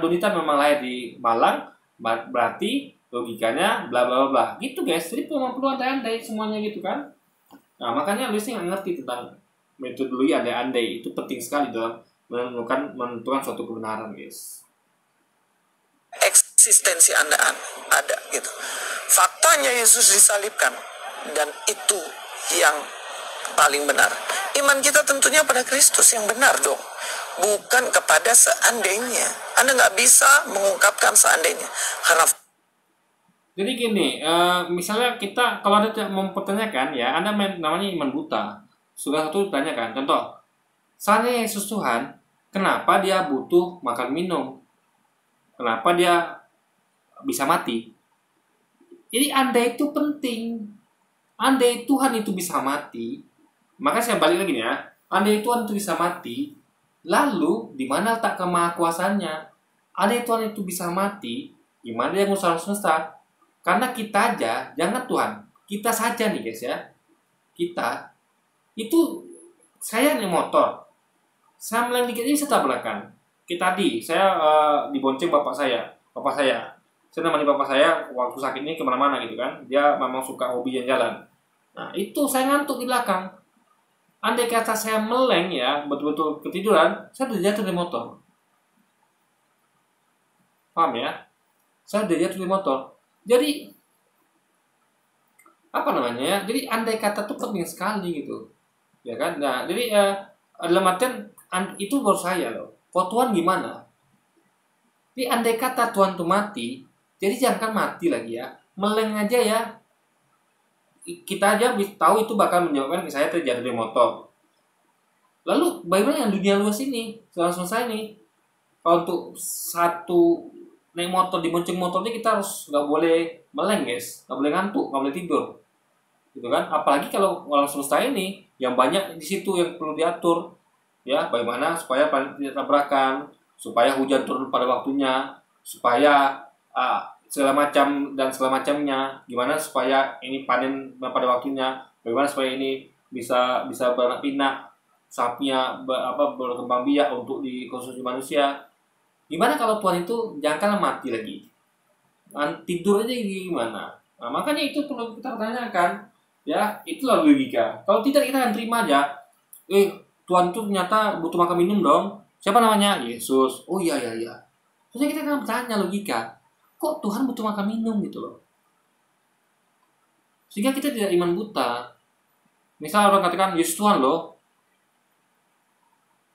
Donditan memang lahir di Malang, berarti logikanya bla bla bla. Gitu guys, jadi memang perlu andai-andai semuanya gitu kan. Nah, makanya Luis nggak ngerti tentang metodologi andai-andai. Itu penting sekali dalam menentukan suatu kebenaran, guys. eksistensi Anda ada gitu. Faktanya Yesus disalibkan dan itu yang paling benar. Iman kita tentunya pada Kristus yang benar dong. Bukan kepada seandainya. Anda nggak bisa mengungkapkan seandainya. Karena Jadi gini, misalnya kita kalau Anda tidak mempertanyakan ya, Anda namanya iman buta. Sudah satu ditanyakan. Contoh, seandainya Yesus Tuhan, kenapa dia butuh makan minum? Kenapa dia bisa mati? Jadi andai itu penting. Andai Tuhan itu bisa mati, maka saya balik lagi nih ya. Andai Tuhan itu bisa mati, lalu di mana letak kemahakuasaannya? Andai Tuhan itu bisa mati, gimana dia ngurus alam semesta? Karena kita aja, jangan Tuhan, kita saja nih guys ya. Kita itu saya nih motor, saya meleng dikit ini saya tabrakan. Tadi saya dibonceng bapak saya. Saya nemani bapak saya waktu sakit ini kemana-mana gitu kan. Dia memang suka hobi jalan. Nah itu saya ngantuk di belakang. Andai kata saya meleng ya, betul-betul ketiduran, saya udah jatuh dari motor. Paham ya? Saya udah jatuh dari motor. Jadi apa namanya ya? Jadi andai kata itu penting sekali gitu, ya kan? Nah jadi dalam artian itu baru saya loh. Kok Tuhan gimana? Jadi andai kata Tuhan tuh mati, jadi jangan mati lagi ya, meleng aja ya. Kita aja tahu itu bakal menyebabkan saya terjatuh dari motor. Lalu bagaimana yang dunia luas ini? Langsung saya nih, kalau untuk satu naik motor dibonceng motornya kita harus nggak boleh meleng guys, nggak boleh ngantuk, nggak boleh tidur, gitu kan? Apalagi kalau alam semesta ini yang banyak di situ yang perlu diatur. Ya, bagaimana supaya tidak tabrakan, supaya hujan turun pada waktunya, supaya segala macamnya, gimana supaya ini panen pada waktunya, bagaimana supaya ini bisa beranak pinak, sapinya berkembang biak untuk dikonsumsi manusia. Gimana kalau Tuhan itu jangan mati lagi? Tidur aja gimana? Nah, makanya itu perlu kita tanyakan. Ya, itulah logika. Kalau tidak kita akan terima aja. Tuhan tuh ternyata butuh makan minum dong. Siapa namanya? Yesus. Oh iya. Terus kita akan bertanya logika. Kok Tuhan butuh makan minum gitu loh? Sehingga kita tidak iman buta. Misal orang katakan Yesus Tuhan loh.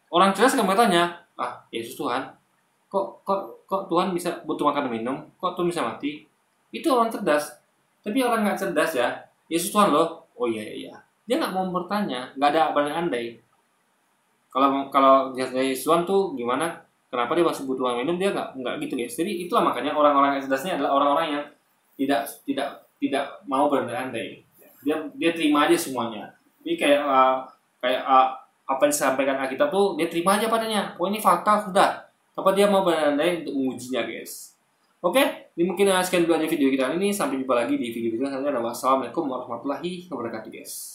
Orang cerdas akan bertanya, Yesus Tuhan. Kok Tuhan bisa butuh makan dan minum? Kok Tuhan bisa mati? Itu orang cerdas. Tapi orang nggak cerdas ya, Yesus Tuhan loh. Oh iya. Dia nggak mau bertanya, nggak ada andai. Kalau Yesus Tuhan tuh gimana? Kenapa dia masih butuh makan minum? Dia nggak gitu guys. Jadi itulah makanya orang-orang yang cerdasnya adalah orang-orang yang tidak mau berandai-andai. Dia terima aja semuanya. Ini kayak apa yang disampaikan Alkitab tuh dia terima aja padanya. Oh ini fakta sudah. Apa dia mau berandai untuk mengujinya guys. Oke, ini mungkin sekian dulu aja video kita kali ini. Sampai jumpa lagi di video selanjutnya. Wassalamualaikum warahmatullahi wabarakatuh guys.